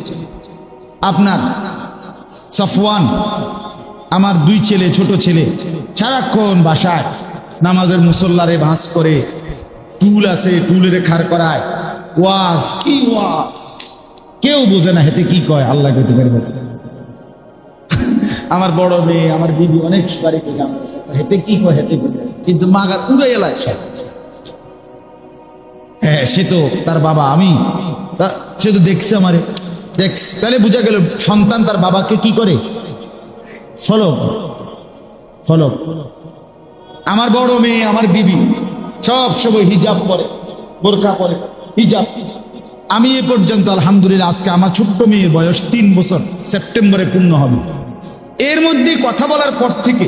আপনার সফওয়ান, আমার 2 ছেলে, ছোট ছেলে, সারাক্ষণ বাসায় নামাজের মুসল্লারে ভাঁজ করে, টুল আছে টুলের খাড় করায়, ওয়াজ কি ওয়াজ, কেউ বোঝে না হেতে কি কয়, আল্লাহ করতে পারবে। আমার বড় মেয়ে, আমার বিবি অনেক সুপারি করে, হেতে কি কয়, হেতে কিন্তু মাগার উড়ে এলায় সব। হ্যাঁ, সে তো তার বাবা, আমি সে তো দেখছে আমারে, দেখছে, তাহলে বোঝা গেল সন্তান তার বাবাকে কি করে, ফলো ফলো। আমার বড় মেয়ে, আমার বিবি সব সময় হিজাব পরে, বোরকা পরে, হিজাব। আমি এ পর্যন্ত আলহামদুলিল্লাহ, আজকে আমার ছোট্ট মেয়ের বয়স 3 বছর, সেপ্টেম্বরে পূর্ণ হবে। এর মধ্যে কথা বলার পর থেকে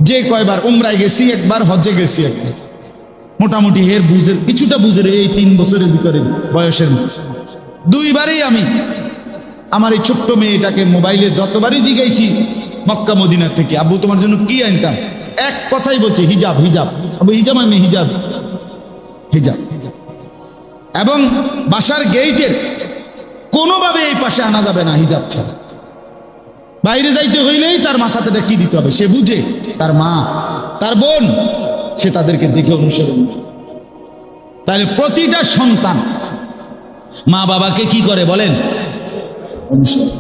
যে কয়বার উমরায় গেছি, একবার হজে গেছি, একবার মোটামুটি এর বুঝের কিছুটা বুঝের, এই 3 বছরের ভিতরে বয়সের 2বারই আমি আমার এই ছোট্ট মেয়েটাকে মোবাইলে যতবারই জিগাইছি মক্কা মদিনা থেকে, আব্বু তোমার জন্য কি আনতাম, এক কথাই বলছে হিজাব হিজাব, আব্বু হিজাব, আমি হিজাব হিজাব। এবং বাসার গেইটের কোনোভাবে এই পাশে আনা যাবে না হিজাব ছাড়া। বাইরে যাইতে হইলেই তার মাথাতে কি দিতে হবে, সে বুঝে, তার মা, তার বোন, সে তাদেরকে দেখে অনুসরণ। তাহলে প্রতিটা সন্তান মা বাবাকে কি করে বলেন, অনুসরণ,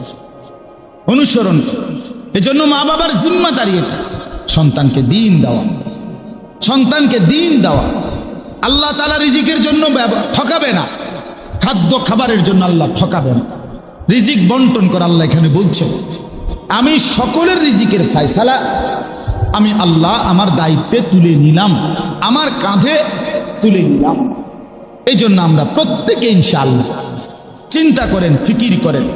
অনুসরণ। এজন্য মা বাবার জিম্মাদারি এটা, সন্তানকে দিন দেওয়া, সন্তানকে দিন দেওয়া। আল্লাহ তাআলা রিজিকের জন্য ঠকাবে না, খাদ্য খাবারের জন্য আল্লাহ ঠকাবে না, রিজিক বন্টন করে। আল্লাহ এখানে বলছে, আমি সকলের রিজিকের ফয়সালা আমি আল্লাহ আমার দায়িত্বে তুলে নিলাম, আমার কাঁধে তুলে নিলাম। এই জন্য আমরা প্রত্যেকে ইনশাআল্লাহ চিন্তা করেন, ফিকির করেন,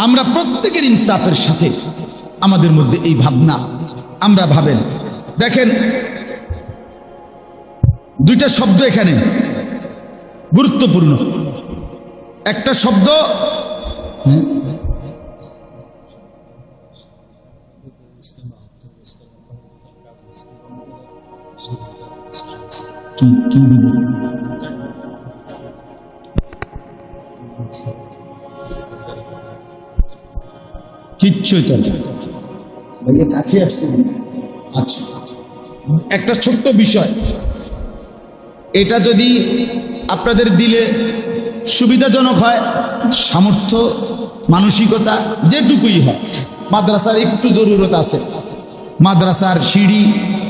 আমরা প্রত্যেকের ইনসাফের সাথে আমাদের মধ্যে এই ভাবনা আমরা ভাবেন। দেখেন 2টা শব্দ এখানে গুরুত্বপূর্ণ। একটা শব্দ কি দিব, কিচ্ছুই তো কাছে আসছে। আচ্ছা, একটা ছোট্ট বিষয়, এটা যদি আপনাদের দিলে সুবিধাজনক হয়, সামর্থ্য মানসিকতা যেটুকুই হয়। মাদ্রাসার একটু জরুরত আছে, মাদ্রাসার সিঁড়ি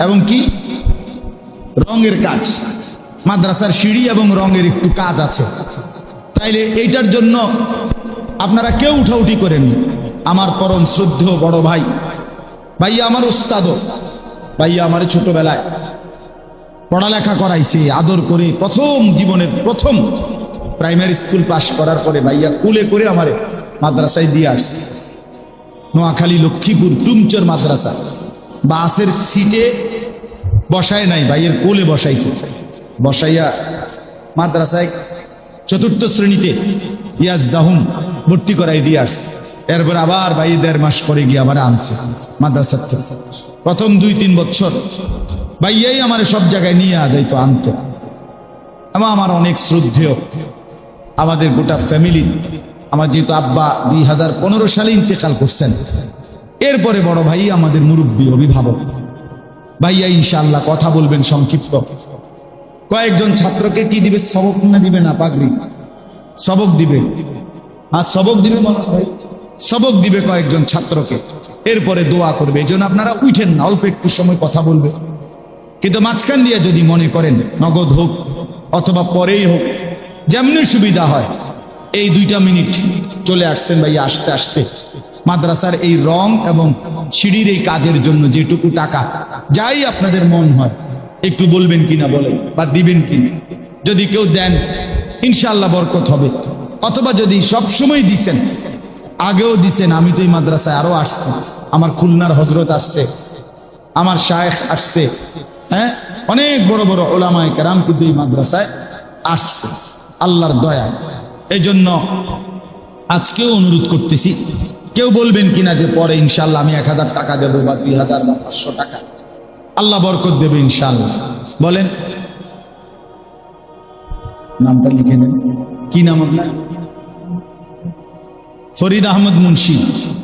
এবং কি রঙের কাজ, মাদ্রাসার সিঁড়ি এবং রঙের একটু কাজ আছে। তাইলে এইটার জন্য আপনারা কেউ উঠাউঠি করেন। আমার পরম শ্রদ্ধেয় বড় ভাই, ভাইয়া আমার ওস্তাদও, ভাইয়া আমার ছোটবেলায় পড়ালেখা করাইছে আদর করে, প্রথম জীবনের প্রথম প্রাইমারি স্কুল পাশ করার পরে ভাইয়া কুলে করে আমারে মাদ্রাসায় দিয়ে আসছে। নোয়াখালী লক্ষ্মীপুর টুমচর মাদ্রাসা, বাসের সিটে বসায় নাই, ভাইয়ের কোলে বসাইছে। বসাইয়া মাদ্রাসায় 4th শ্রেণীতে ইয়াজদাহুম ভর্তি করাই দিয়ে আসছে। এরপর আবার ভাই 1.5 মাস পরে গিয়ে আবার আনছে মাদ্রাসার থেকে। প্রথম 2-3 বছর ভাইয়াই আমার সব জায়গায় নিয়ে যাইতো, আনতো। এবং আমার অনেক শ্রদ্ধেয় আমাদের গোটা ফ্যামিলি, আমার যেহেতু আব্বা 2015 সালে ইন্তেকাল করছেন, এরপরে বড় ভাই আমাদের মুরব্বী অভিভাবক। ভাইয়া ইনশাআল্লাহ কথা বলবেন সংক্ষিপ্ত। কয়েকজন ছাত্রকে কি দিবে, সবক না দিবে না পাগড়ি, সবক দিবে। আর সবক দিবে মনে হয়, সবক দিবে কয়েকজন ছাত্রকে, এরপরে দোয়া করবে। এই জন্য আপনারা উঠেন না, অল্প একটু সময় কথা বলবে। কিন্তু মাঝখান দিয়ে যদি মনে করেন নগদ হোক অথবা পরেই হোক, যেমনি সুবিধা হয়, এই 2টা মিনিট চলে আসছেন ভাইয়া আসতে আসতে মাদ্রাসার এই রং এবং সিঁড়ির এই কাজের জন্য যেটুকু টাকা যাই আপনাদের মন হয় একটু বলবেন কিনা বলেন, বা দিবেন কিনা। যদি কেউ দেন ইনশাআল্লাহ বরকত হবে। অথবা যদি সব সময় দিছেন, আগেও দিছেন, আমি তো এই মাদ্রাসায় আরো আসছি, আমার খুলনার হজরত আসছে, আমার শায়েখ আসছে, হ্যাঁ, অনেক বড় বড় ওলামায়ে কেরাম কিন্তু এই মাদ্রাসায় আসছে আল্লাহর দয়া। এই জন্য আজকেও অনুরোধ করতেছি, কেউ বলবেন কিনা যে পরে ইনশাআল্লাহ আমি 1000 টাকা দেবো বা 2000 বা 500 টাকা, আল্লাহ বরকত দেবে ইনশাআল্লাহ। বলেন নামটা লিখে নেন। কি নাম আপনার? ফরিদ আহমদ মুন্সি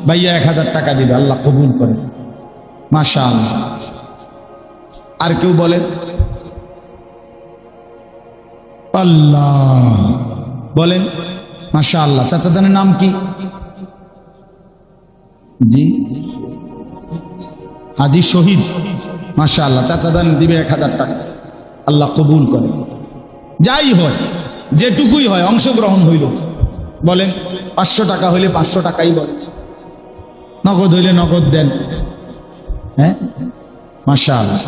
ভাইয়া 1000 টাকা দিবে, আল্লাহ কবুল করে, মাশাআল্লাহ। আর কেউ বলেন? আল্লাহ বলেন, মাশাআল্লাহ। চাচা জানের নাম কি? জি, হাজি শহীদ, মাশাআল্লাহ। চাচা জান দিবে 1000 টাকা, আল্লাহ কবুল করে। যাই হয়, যেটুকুই হয়, অংশগ্রহণ হইল। বলেন 500 টাকা হইলে 500 টাকাই বলেন, নগদ হইলে নগদ দেন। হ্যাঁ, মাশাআল্লাহ।